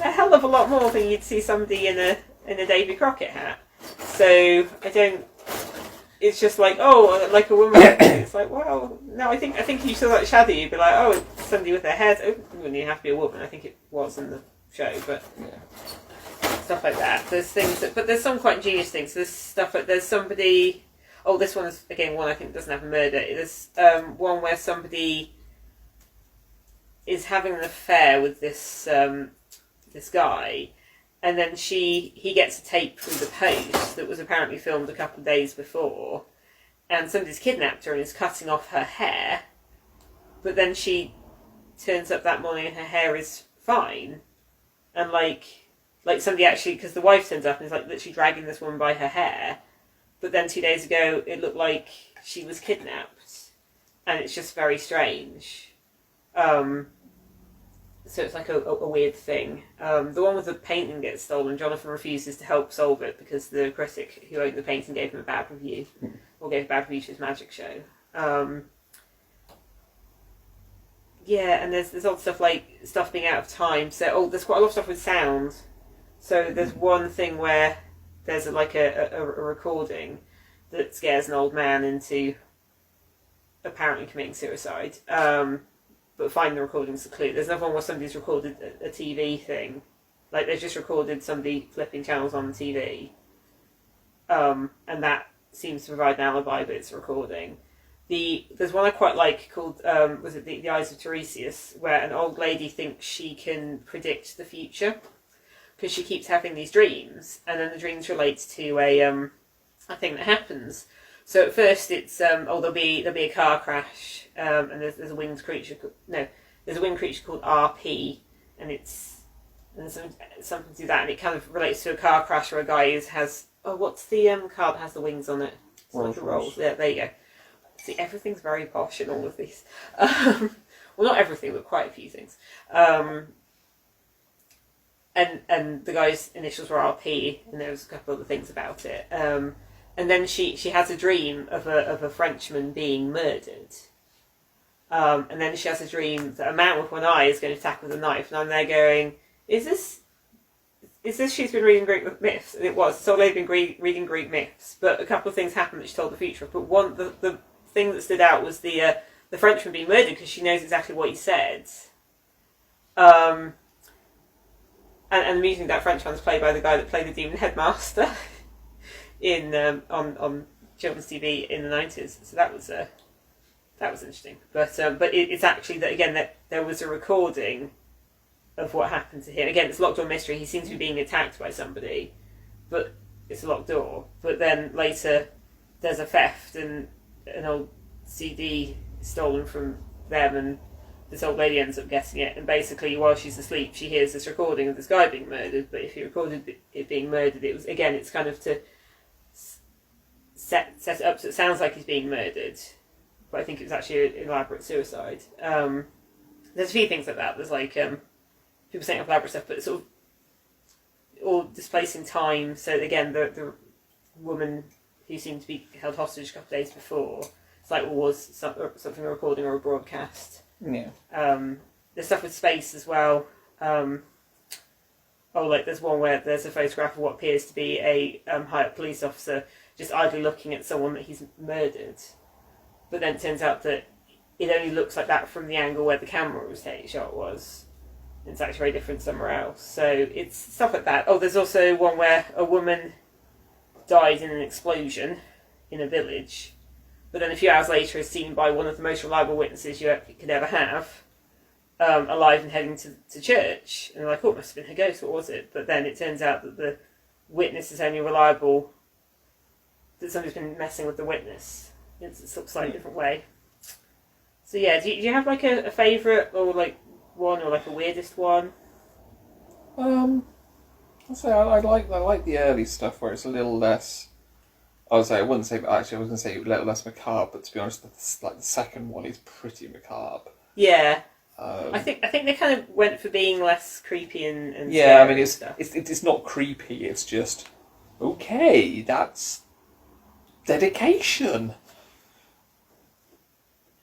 a hell of a lot more than you'd see somebody in in a Davy Crockett hat. So I don't. It's just like, oh, like a woman. It's like, well, no, I think if you saw that shadow, you'd be like, oh, it's somebody with their hair. It wouldn't even have to be a woman. I think it was in the show, but stuff like that. There's things, but there's some quite ingenious things. There's stuff like there's somebody. Oh, this one is again one I think doesn't have a murder. There's one where somebody is having an affair with this this guy. And then he gets a tape through the post that was apparently filmed a couple of days before, and somebody's kidnapped her and is cutting off her hair, but then she turns up that morning and her hair is fine, and like somebody actually, because the wife turns up and is like literally dragging this woman by her hair, but then 2 days ago it looked like she was kidnapped, and it's just very strange. So it's like a weird thing. The one with the painting gets stolen, Johnathan refuses to help solve it because the critic who owned the painting gave him a bad review, or gave a bad review to his magic show. Yeah, and there's odd stuff like stuff being out of time. So there's quite a lot of stuff with sound. So there's one thing where there's a recording that scares an old man into apparently committing suicide. But finding the recording's a clue. There's another one where somebody's recorded a TV thing. Like, they've just recorded somebody flipping channels on the TV. And that seems to provide an alibi, but it's a recording. There's one I quite like called, was it The Eyes of Tiresias, where an old lady thinks she can predict the future. Because she keeps having these dreams, and then the dreams relate to a thing that happens. So at first it's there'll be a car crash, and there's a winged creature. There's a winged creature called RP, and there's something to do that, and it kind of relates to a car crash where a guy has what's the car that has the wings on it? It's like a Rolls. Yeah, there you go. See, everything's very posh in all of these. Well, not everything, but quite a few things. And the guy's initials were RP, and there was a couple other things about it. And then she has a dream of a Frenchman being murdered. And then she has a dream that a man with one eye is going to attack with a knife. And I'm there going, is this she's been reading Greek myths? And it was. So they've been reading Greek myths. But a couple of things happened that she told the future of. But the thing that stood out was the Frenchman being murdered because she knows exactly what he said. And amusingly, that Frenchman's played by the guy that played the Demon Headmaster. On children's TV in the 90s, so that was interesting. But it's actually that again that there was a recording of what happened to him. Again, it's a locked door mystery. He seems to be being attacked by somebody, but it's a locked door. But then later there's a theft and an old CD is stolen from them, and this old lady ends up getting it. And basically, while she's asleep, she hears this recording of this guy being murdered. But if he recorded it being murdered, it was again, it's kind of to set it up so it sounds like he's being murdered, but I think it was actually an elaborate suicide. There's a few things like that. There's like people saying elaborate stuff, but it's sort of all displacing time. So again, the woman who seemed to be held hostage a couple of days before, it's like was something a recording or a broadcast. Yeah. There's stuff with space as well. Like there's one where there's a photograph of what appears to be a high up police officer just idly looking at someone that he's murdered. But then it turns out that it only looks like that from the angle where the camera was shot was. It's actually very different somewhere else. So it's stuff like that. There's also one where a woman died in an explosion in a village, but then a few hours later is seen by one of the most reliable witnesses you could ever have, alive and heading to church. And they're like, it must have been her ghost, what was it? But then it turns out that the witness is only reliable that somebody's been messing with the witness. It's a slightly different way. So yeah, do you have like a favourite or like one or like a weirdest one? I'll say I like the early stuff where it's a little less. I was going to say a little less macabre, but to be honest, the second one is pretty macabre. Yeah. I think they kind of went for being less creepy and yeah. I mean, stuff. it's not creepy. It's just okay. That's dedication.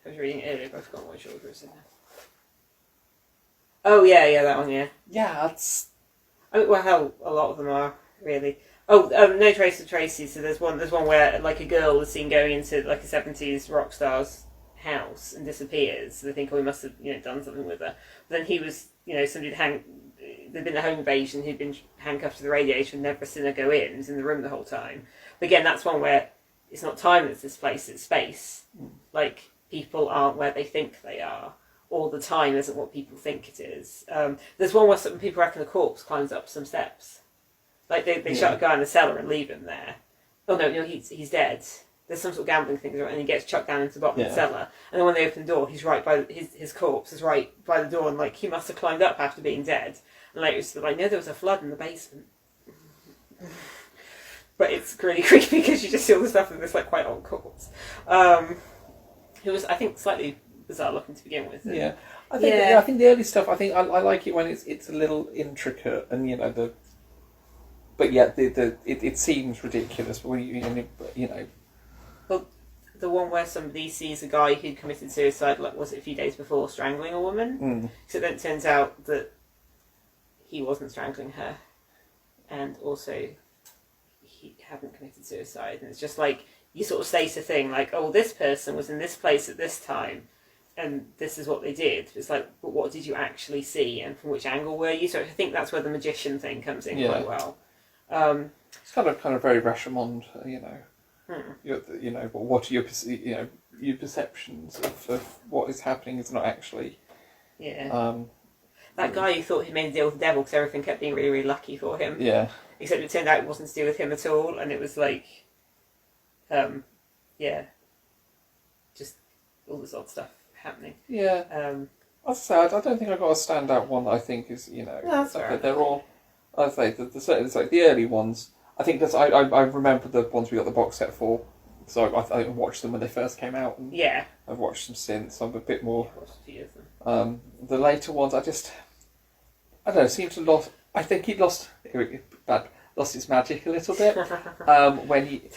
I was reading it earlier, but I forgot what order it's in now. Oh yeah, that one, yeah. Yeah, that's. Well, hell, a lot of them are. really. Oh, No Trace of Tracy. So there's one where like a girl is seen going into like a 70s rock star's house and disappears. So they think, oh, he must have done something with her. But then he was somebody there'd been a home invasion. Who'd been handcuffed to the radiator and never seen her go in. He was in the room the whole time. But again, that's one where it's not time that's displaced; it's space. Like people aren't where they think they are. All the time isn't what people think it is. There's one where some people reckon a corpse climbs up some steps. Like they shut a guy in the cellar and leave him there. Oh no, he's dead. There's some sort of gambling thing, and he gets chucked down into the bottom of the cellar. And then when they open the door, he's right by his corpse is right by the door, and like he must have climbed up after being dead. And later it's like, no, there was a flood in the basement. But it's really creepy because you just see all the stuff of this like quite old corpse, who was, I think, slightly bizarre looking to begin with. Yeah, I think the early stuff. I think I like it when it's a little intricate and but yeah, it seems ridiculous. But when you. Well, the one where somebody sees a guy who committed suicide, like was it a few days before, strangling a woman? So then it turns out that he wasn't strangling her, and also he hadn't committed suicide. And it's just like you sort of state a thing like, oh, this person was in this place at this time, and this is what they did. It's like, but what did you actually see, and from which angle were you? So I think that's where the magician thing comes in quite well. It's kind of very Rashomon, but what are your your perceptions of what is happening is not actually. Yeah. That guy who thought he made a deal with the devil because everything kept being really, really lucky for him. Yeah. Except it turned out it wasn't to do with him at all, and it was like, just all this odd stuff happening. Yeah. I'd say I don't think I got a standout one that I think is No, that's fair. They're all. I'd say it's like the early ones. I think that's I remember the ones we got the box set for. So I watched them when they first came out. And I've watched them since. I'm a bit more. I've watched a few of them. The later ones, I don't know. Seems to lost. I think it lost its magic a little bit when he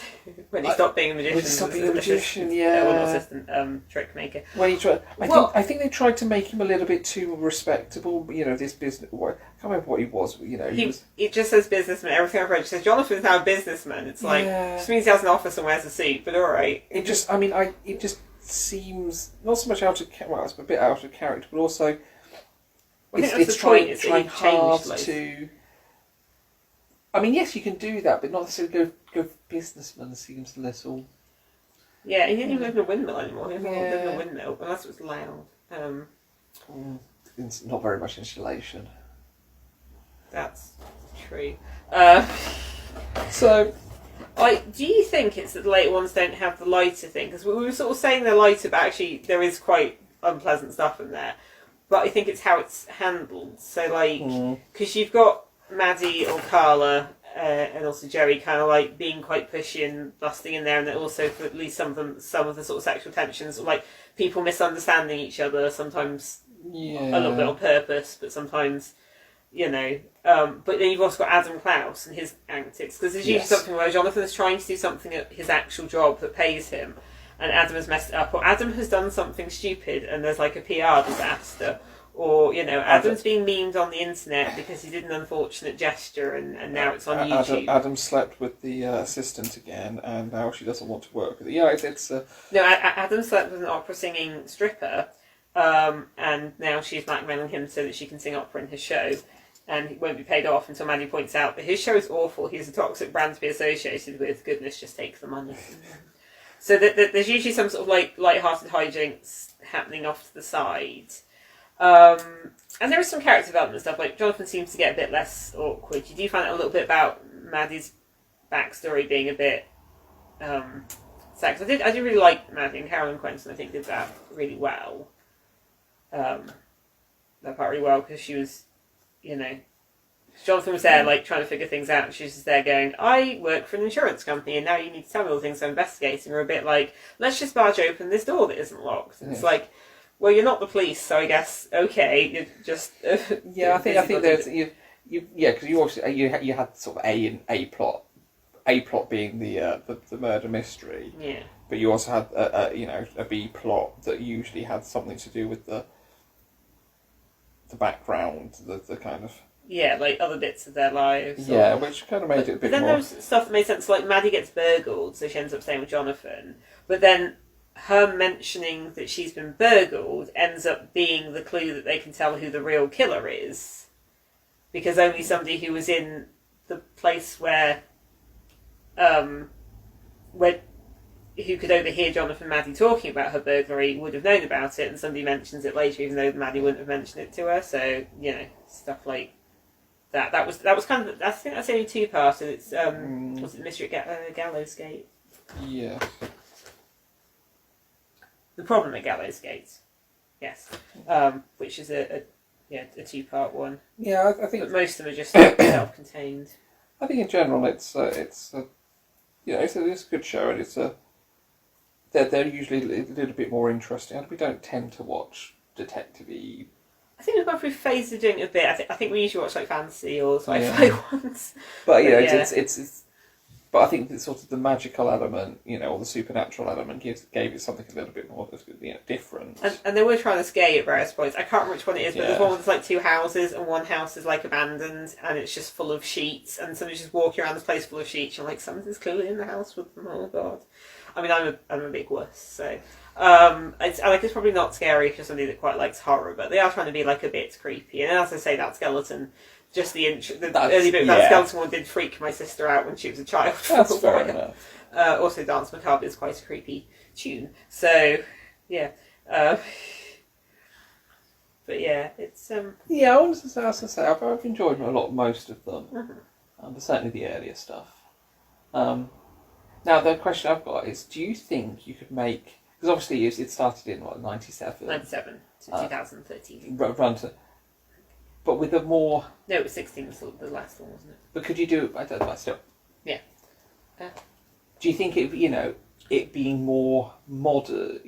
stopped being a magician. When he stopped being a magician, trick maker. When he tried, I think they tried to make him a little bit too respectable. This business. I can't remember what he was. It just says businessman. Everything I've read says Johnathan's now a businessman. It's like just means he has an office and wears a suit, but all right. It just seems not so much out of it's a bit out of character, but also it's trying hard to. I mean, yes, you can do that, but not necessarily go businessman seems a little. Yeah, he didn't even live in a windmill anymore. He didn't live in a windmill unless it was loud. It's not very much insulation. That's true. So. Do you think it's that the later ones don't have the lighter thing? Because we were sort of saying they're lighter, but actually there is quite unpleasant stuff in there. But I think it's how it's handled. So, like, because you've got Maddie or Carla and also Jerry kind of like being quite pushy and busting in there, and then also for at least some of the sort of sexual tensions, or like people misunderstanding each other, sometimes a little bit on purpose, but sometimes. But then you've also got Adam Klaus and his antics, because there's usually something where Johnathan is trying to do something at his actual job that pays him, and Adam has messed it up, or Adam has done something stupid and there's like a PR disaster, or Adam's being memed on the internet because he did an unfortunate gesture and now it's on YouTube. Adam slept with the assistant again, and now she doesn't want to work with it. It's no, Adam slept with an opera singing stripper, and now she's blackmailing him so that she can sing opera in his show. And he won't be paid off until Maddie points out that his show is awful. He's a toxic brand to be associated with. Goodness, just take the money. So there's usually some sort of like light-hearted hijinks happening off to the side. And there is some character development stuff. Like Johnathan seems to get a bit less awkward. You do find out a little bit about Maddie's backstory being a bit sad. I did really like Maddie, and Carolyn Quentin I think did that really well. That part really well because she was. Johnathan was there, like, trying to figure things out, and she was just there going, I work for an insurance company, and now you need to tell me all the things I'm investigating. We're a bit like, let's just barge open this door that isn't locked. And it's like, well, you're not the police, so I guess, okay, you're just... I think there's... because you obviously, you had sort of A plot being the murder mystery. Yeah. But you also had, a B plot that usually had something to do with the background, the kind of like other bits of their lives. Yeah, which kind of made it a bit But then more... there was stuff that made sense, like Maddie gets burgled, so she ends up staying with Johnathan. But then her mentioning that she's been burgled ends up being the clue that they can tell who the real killer is. Because only somebody who was in the place where who could overhear Johnathan and Maddie talking about her burglary would have known about it, and somebody mentions it later, even though Maddie wouldn't have mentioned it to her. So stuff like that. That was kind of. I think that's only two parts. It's was it Mystery at Gallows Gate? Yeah. The Problem at Gallows Gate. Yes, which is a 2-part one. Yeah, I think. But most of them are just self-contained. I think in general it's a good show, and they're usually a little bit more interesting. And we don't tend to watch detective-y. I think we've gone through phases of doing it a bit. I think we usually watch like fantasy or sci-fi ones. But it's but I think it's sort of the magical element, or the supernatural element gave it something a little bit more different. And they were trying to scare at various points. I can't remember which one it is, but there's one with like 2 houses, and one house is like abandoned, and it's just full of sheets, and somebody's just walking around this place full of sheets. You're like, something's clearly in the house with them. Oh god! I mean, I'm a big wuss, so it's probably not scary for somebody that quite likes horror, but they are trying to be like a bit creepy. And as I say, that skeleton. Just the early bit of that skeleton one did freak my sister out when she was a child. That's fair enough. Also, Dance Macabre is quite a creepy tune. So, yeah. But yeah, it's... Yeah, I wanted to say, I've enjoyed most of them. Mm-hmm. But certainly the earlier stuff. Now, the question I've got is, do you think you could make... Because obviously it started in, 97? 97 to 2013. Run to... But with a more... No, it was 16 was the last one, wasn't it? But could you do... I don't know, still... Yeah. Do you think it being more modern...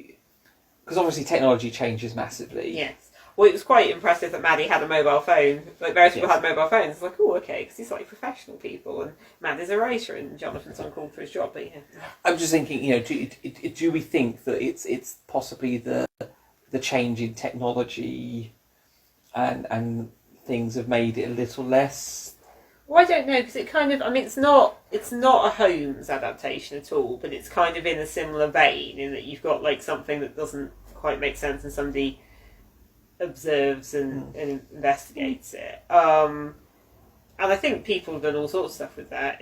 Because obviously technology changes massively. Yes. Well, it was quite impressive that Maddie had a mobile phone. Like, various people had mobile phones. It's like, oh, okay, because he's like professional people, and Maddie's a writer, and Jonathan's on call for his job, but yeah. I'm just thinking, do we think that it's possibly the change in technology and things have made it a little less... Well, I don't know, because it kind of... I mean, it's not a Holmes adaptation at all, but it's kind of in a similar vein, in that you've got, like, something that doesn't quite make sense and somebody observes and investigates it. And I think people have done all sorts of stuff with that,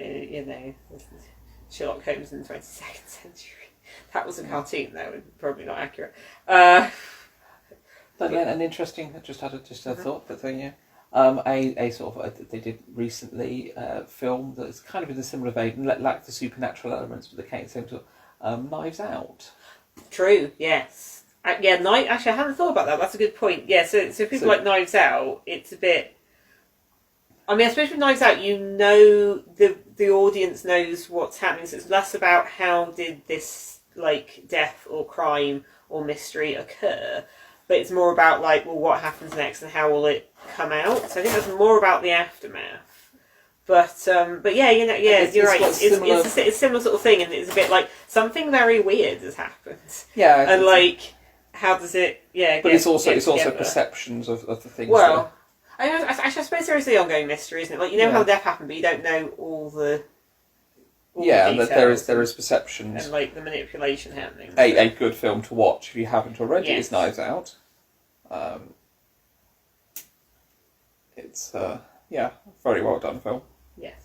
Sherlock Holmes in the 22nd century. That was a cartoon, though, and probably not accurate. But yeah, an interesting... I just had a thought, but yeah. A sort of they did recently film that's kind of in a similar vein, lacked the supernatural elements, but the same sort of Knives Out. True. Yes. Actually, I hadn't thought about that. That's a good point. Yeah. So people like Knives Out, it's a bit. I mean, especially with Knives Out, the audience knows what's happening, so it's less about how did this like death or crime or mystery occur. But it's more about like, well, what happens next and how will it come out? So I think that's more about the aftermath. But yeah, you're right. It's a similar sort of thing, and it's a bit like something very weird has happened. Yeah, and like, how does it? Yeah, but it's also perceptions of the things. Well, I suppose there is the ongoing mystery, isn't it? Like how the death happened, but you don't know all the. And that there is perceptions and like the manipulation happening. A good film to watch if you haven't already is Knives Out. It's very well done film. Yes.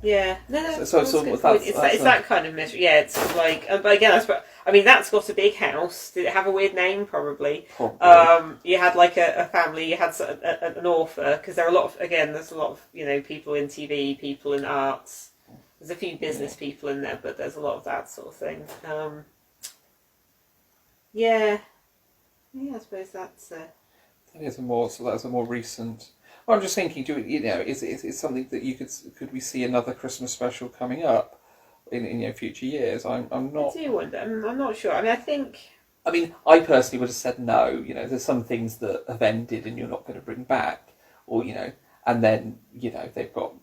Yeah. No. So it's that kind of mystery. Yeah, it's like, but again, I mean, that's got a big house. Did it have a weird name? Probably. You had like a family. You had an author, because there's a lot of people in TV, people in arts. There's a few business people in there, but there's a lot of that sort of thing. Yeah, I suppose that's. That's a more recent. Well, I'm just thinking, is something that could we see another Christmas special coming up in future years? I'm not. I do wonder. I'm not sure. I mean, I think. I mean, I personally would have said no. There's some things that have ended and you're not going to bring back, or and then they've got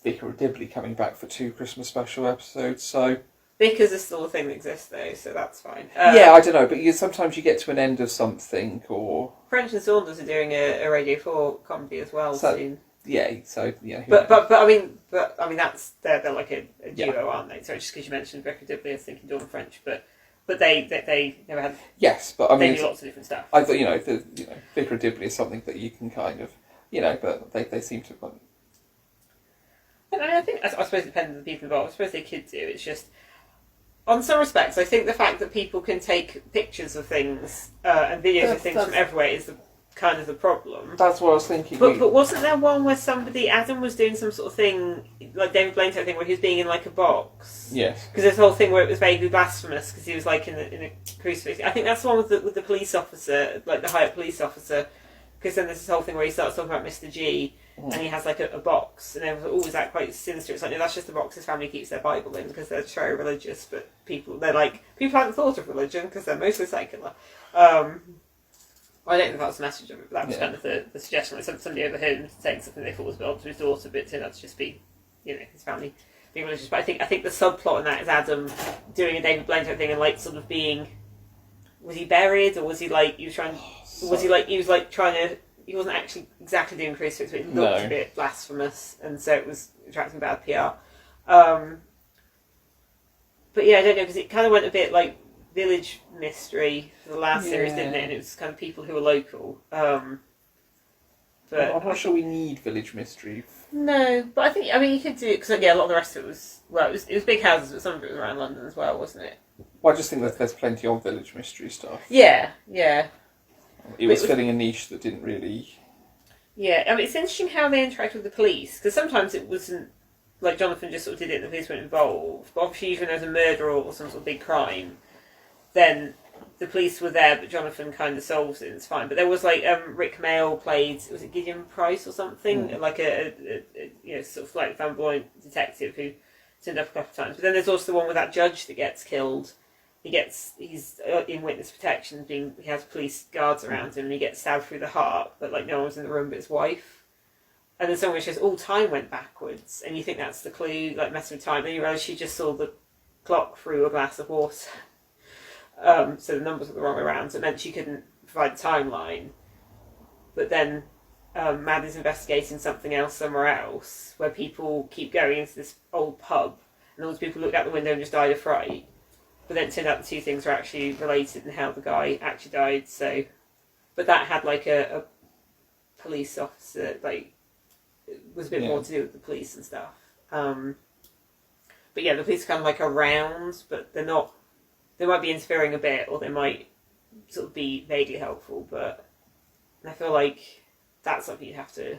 Vicar of Dibley coming back for 2 Christmas special episodes. So Bickers is still a thing that exists though, so that's fine. Yeah, I don't know, but sometimes you get to an end of something, or French and Saunders are doing a Radio 4 comedy as well soon. Yeah, so yeah. But I mean that's they're like a duo, aren't they? Sorry, just because you mentioned Rebecca Dibley, I was thinking Dawn French, but they never had. Yes, but I mean, they do lots of different stuff. I thought Vicar of Dibley is something that you can kind of but they seem to. I suppose it depends on the people involved. I suppose they could do. It's just, on some respects, I think the fact that people can take pictures of things and videos of things from everywhere is kind of the problem. That's what I was thinking. But wasn't there one where Adam was doing some sort of thing, like David Blaine type thing, where he was being in like a box? Yes. Because there's a whole thing where it was vaguely blasphemous because he was like in a crucifix. I think that's the one with the police officer, like the high-up police officer. Because then there's this whole thing where he starts talking about Mr. G, and he has like a box, and everyone's like, oh, is that quite sinister? It's like, no, that's just the box his family keeps their Bible in because they're very religious, but people haven't thought of religion because they're mostly secular. I don't think that's the message of it, but that was kind of the suggestion. Like somebody overheard him saying something they thought was belonged to his daughter, but it turned out to just be, his family being religious. But I think the subplot in that is Adam doing a David Blaine type thing and like sort of being, was he buried or was he like he was trying? Was he like he was like trying to? He wasn't actually exactly doing crucifix, but it looked a bit blasphemous, and so it was attracting bad PR. But yeah, I don't know because it kind of went a bit like village mystery for the last series, didn't it? And it was kind of people who were local. But I'm not sure we need village mystery. No, but you could do it because a lot of the rest of it was it was big houses, but some of it was around London as well, wasn't it? Well, I just think that there's plenty of village mystery stuff. Yeah. It was filling a niche that didn't really... Yeah, it's interesting how they interact with the police, because sometimes it wasn't, like Johnathan just sort of did it and the police weren't involved, but obviously even when there's a murder or some sort of big crime, then the police were there, but Johnathan kind of solves it and it's fine. But there was like, Rick Mail played, was it Gideon Price or something? Like a sort of like flamboyant detective who turned up a couple of times. But then there's also the one with that judge that gets killed. He's in witness protection, he has police guards around him, and he gets stabbed through the heart, but like no one was in the room but his wife. And then someone says, all time went backwards, and you think that's the clue, like messing with time, then you realise she just saw the clock through a glass of water. So the numbers were the wrong way around, so it meant she couldn't provide a timeline. But then Maddie's investigating something else somewhere else, where people keep going into this old pub, and all those people looked out the window and just died of fright. But then it turned out the two things were actually related in how the guy actually died. So, but that had like a police officer, like it was a bit more to do with the police and stuff. But yeah, the police are kind of like around, but they're not. They might be interfering a bit, or they might sort of be vaguely helpful. But I feel like that's something you'd have to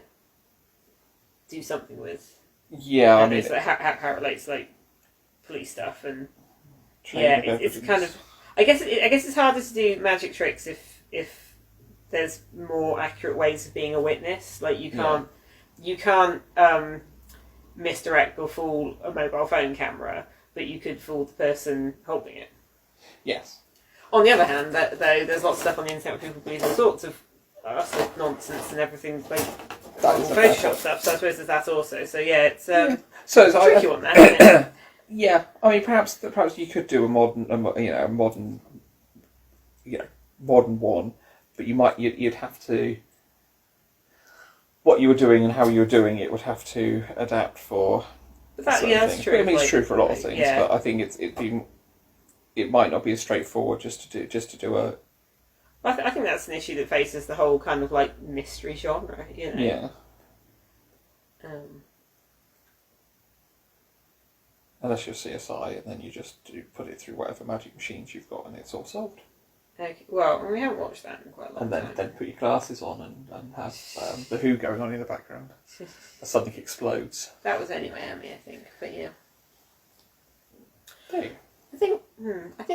do something with. Yeah, I mean, it's like how it relates to like police stuff and. Yeah, it's kind of. I guess it's harder to do magic tricks if there's more accurate ways of being a witness. Like you can't misdirect or fool a mobile phone camera, but you could fool the person holding it. Yes. On the other hand, though, there's lots of stuff on the internet where people believe all sorts of nonsense and everything, like Photoshop stuff. So I suppose there's that also. So yeah, it's a tricky one there. Isn't it? Yeah, I mean, perhaps you could do a modern one, but you'd have to. What you were doing and how you were doing it would have to adapt for. That's true. But, I mean, it's true for a lot of things, but I think it might not be as straightforward just to do a. I think that's an issue that faces the whole kind of like mystery genre, Yeah. Unless you're CSI, and then you just put it through whatever magic machines you've got, and it's all solved. Okay. Well, we haven't watched that in quite a long time. And then put your glasses on and have the Who going on in the background as something explodes. That was only Miami, I think. But yeah. Hey. I think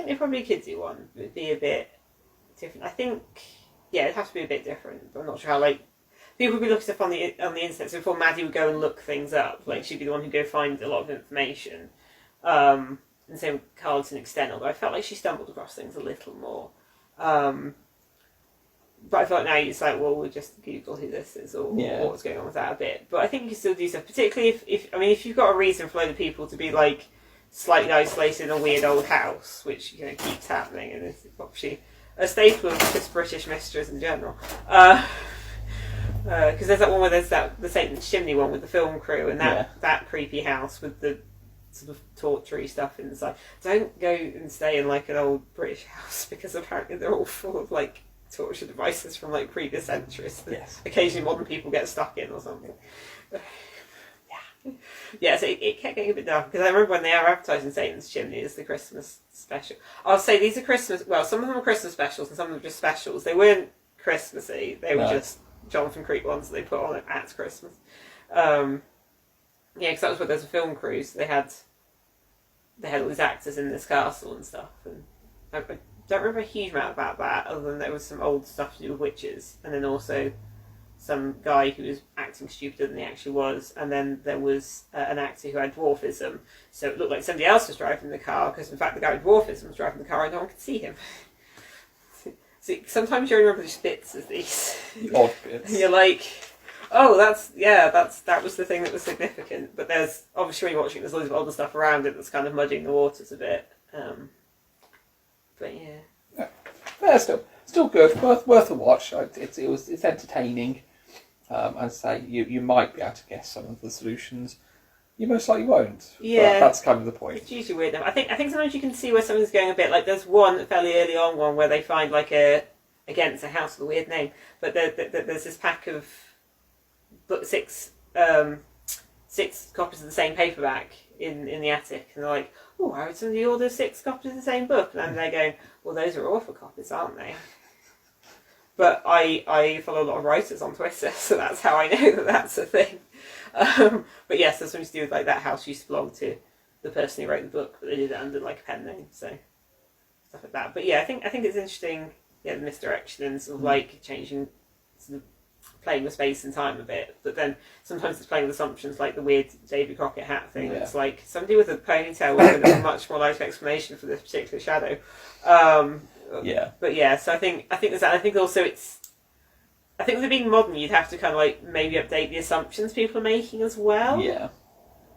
they probably could do one. It would be a bit different. I think, it'd have to be a bit different. But I'm not sure how, like, people would be looking stuff on the internet. So before Maddie would go and look things up, like, she'd be the one who'd go find a lot of information. And same with Carlton Extent, although I felt like she stumbled across things a little more. But I feel like now it's like, well, we'll just Google who this is or what's going on with that a bit. But I think you can still do stuff, particularly if you've got a reason for a load of people to be like, slightly isolated in a weird old house, which keeps happening, and it's obviously a staple of just British mysteries in general. Because there's that one where there's the Satan's Chimney one with the film crew, and that creepy house with the sort of tortury stuff inside. Don't go and stay in like an old British house, because apparently they're all full of like torture devices from like previous centuries that occasionally modern people get stuck in or something. Yeah, so it kept getting a bit dark, because I remember when they are advertising Satan's Chimney as the Christmas special. I'll say these are Christmas, well, some of them are Christmas specials and some of them are just specials. They weren't Christmassy, they were just Johnathan Creek ones that they put on at Christmas. Because that was where there's a film crew, so they had all these actors in this castle and stuff, and I don't remember a huge amount about that, other than there was some old stuff to do with witches, and then also some guy who was acting stupider than he actually was, and then there was an actor who had dwarfism, so it looked like somebody else was driving the car, because in fact the guy with dwarfism was driving the car and no one could see him. So sometimes you remember these bits of these. The odd bits. And you're like, oh, that was the thing that was significant. But there's, obviously when you're watching, there's loads of older stuff around it that's kind of muddying the waters a bit. But yeah. Yeah, still good. Worth a watch. It's entertaining. I'd say you might be able to guess some of the solutions. You most likely won't. Yeah, but that's kind of the point. It's usually weird enough. I think sometimes you can see where something's going a bit. Like there's one fairly early on one where they find like it's a house with a weird name, but there's this pack of six copies of the same paperback in the attic, and they're like, oh, why would somebody order 6 copies of the same book? And then they're going, well, those are awful copies, aren't they? But I follow a lot of writers on Twitter, so that's how I know that that's a thing. But yes, there's something to do with like that house used to belong to the person who wrote the book, but they did it under like a pen name, so stuff like that. But yeah, I think it's interesting, the misdirection and sort of like changing, sort of playing with space and time a bit. But then sometimes it's playing with assumptions, like the weird Davy Crockett hat thing. Yeah. It's like somebody with a ponytail would have a much more logical explanation for this particular shadow. But yeah, so I think there's that. I think also I think with it being modern, you'd have to kind of like maybe update the assumptions people are making as well. Yeah.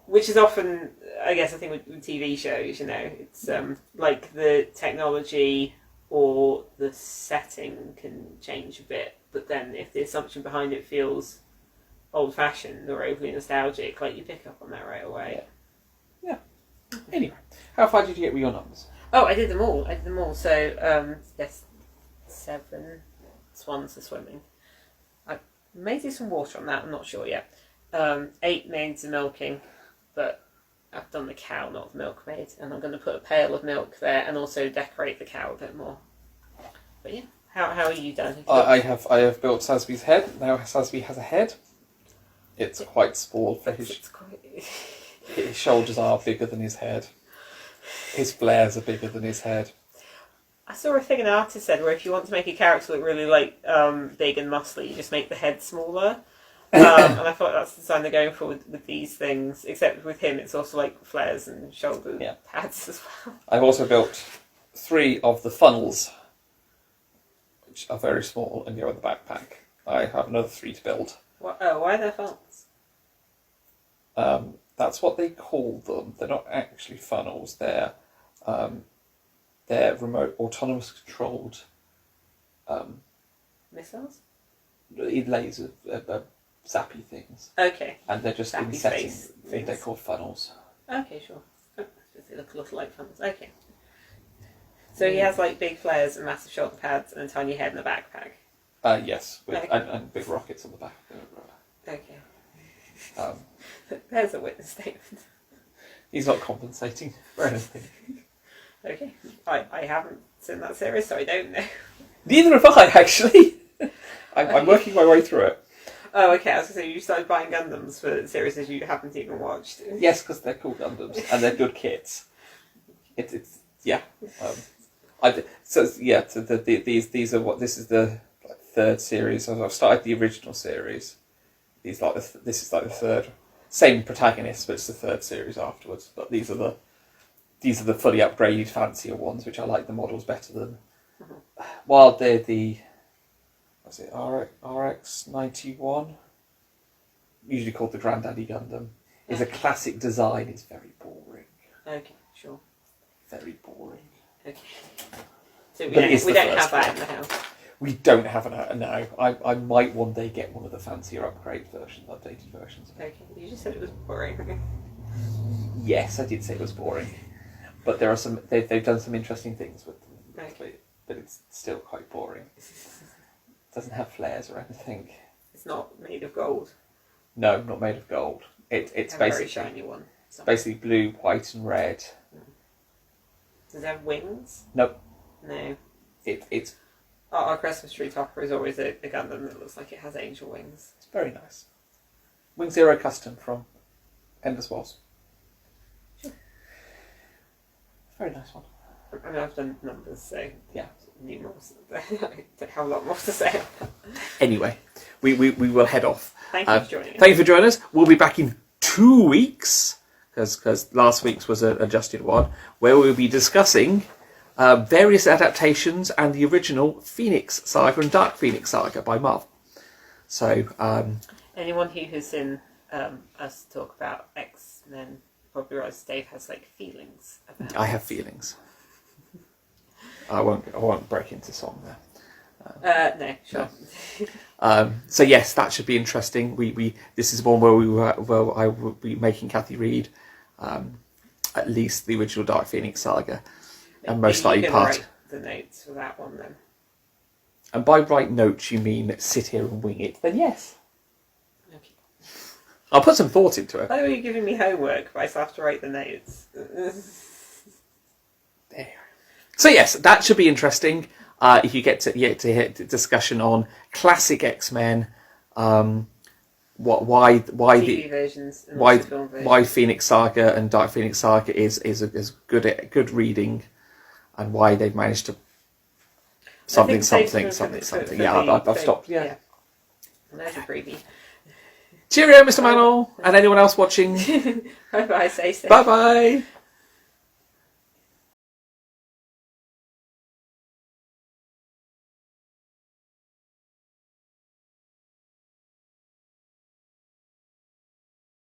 Which is often, I guess, I think with TV shows, it's like the technology or the setting can change a bit, but then if the assumption behind it feels old-fashioned or overly nostalgic, like you pick up on that right away. Yeah. Anyway, how far did you get with your numbers? Oh, I did them all. So, yes, 7 swans are swimming. I may do some water on that, I'm not sure yet. 8 maids are milking, but I've done the cow, not the milkmaid, and I'm going to put a pail of milk there and also decorate the cow a bit more. But yeah, how are you done? I have built Sazabi's head. Now Sazabi has a head. It's quite small for his shoulders are bigger than his head. His flares are bigger than his head. I saw a thing an artist said where if you want to make a character look really like big and muscly, you just make the head smaller. And I thought that's the design they're going for with these things, except with him it's also like flares and shoulder pads as well. I've also built 3 of the funnels, which are very small and go in the backpack. I have another 3 to build. Why are there funnels? That's what they call them. They're not actually funnels. They're remote, autonomous controlled missiles. Laser, zappy things. Okay. And they're just zappy in settings. They're called funnels. Okay, sure. Oh, they look a lot like funnels. Okay. So he has like big flares and massive shoulder pads and a tiny head and a backpack. Yes, and big rockets on the back. Okay. There's a witness statement. He's not compensating for anything. Okay. I haven't seen that series, so I don't know. Neither have I, actually. I'm working my way through it. Oh, okay. I was going to say, you started buying Gundams for series you haven't even watched. Yes, because they're cool Gundams and they're good kits. It's yeah. These are what this is the 3rd series. I've started the original series. This is like the 3rd. Same protagonist, but it's the 3rd series afterwards. But these are the fully upgraded, fancier ones, which I like the models better than. While they're the RX-91, usually called the Granddaddy Gundam, is a classic design. It's very boring. Okay, Sure. Very boring. Okay. So But it is we the don't first have that one. in the house. We don't have an no. I might one day get one of the fancier updated versions. Okay. You just said it was boring. Yes, I did say it was boring, but there are some. They've done some interesting things with them. Okay. But it's still quite boring. Doesn't have flares or anything. It's not made of gold. No, not made of gold. It's A basically very shiny one. basically blue, white, and red. Does it have wings? Nope. No. It's Our Christmas tree topper is always a Gundam that looks like it has angel wings. very nice. Wing Zero custom from Endless Wars. Sure. Very nice one. I mean, I've done numbers, so Yeah. numerals. I don't have a lot more to say. Anyway, we will head off. Thank you for joining us. Thank you for joining us. We'll be back in 2 weeks, because last week's was an adjusted one, where we'll be discussing various adaptations and the original Phoenix Saga and Dark Phoenix Saga by Marvel. So, Anyone who has seen us talk about X-Men probably realises Dave has like feelings about I have feelings. I won't break into song there. No, sure. So yes, that should be interesting. This is one where I will be making Cathy read at least the original Dark Phoenix Saga, and most You likely can part. write the notes for that one then. And by write notes, you mean sit here and wing it? Then yes, Okay. I'll put some thought into it. By the way, you're giving me homework, but I still have to write the notes. There. So yes, that should be interesting. If you get to hear the discussion on classic X-Men, why TV versions and also film versions. why Phoenix Saga and Dark Phoenix Saga is good reading, and why they've managed to something. Yeah, I've stopped. Yeah. And there's a freebie. Cheerio, Mr. Mantle, and anyone else watching. Bye bye. Stay safe. Bye bye.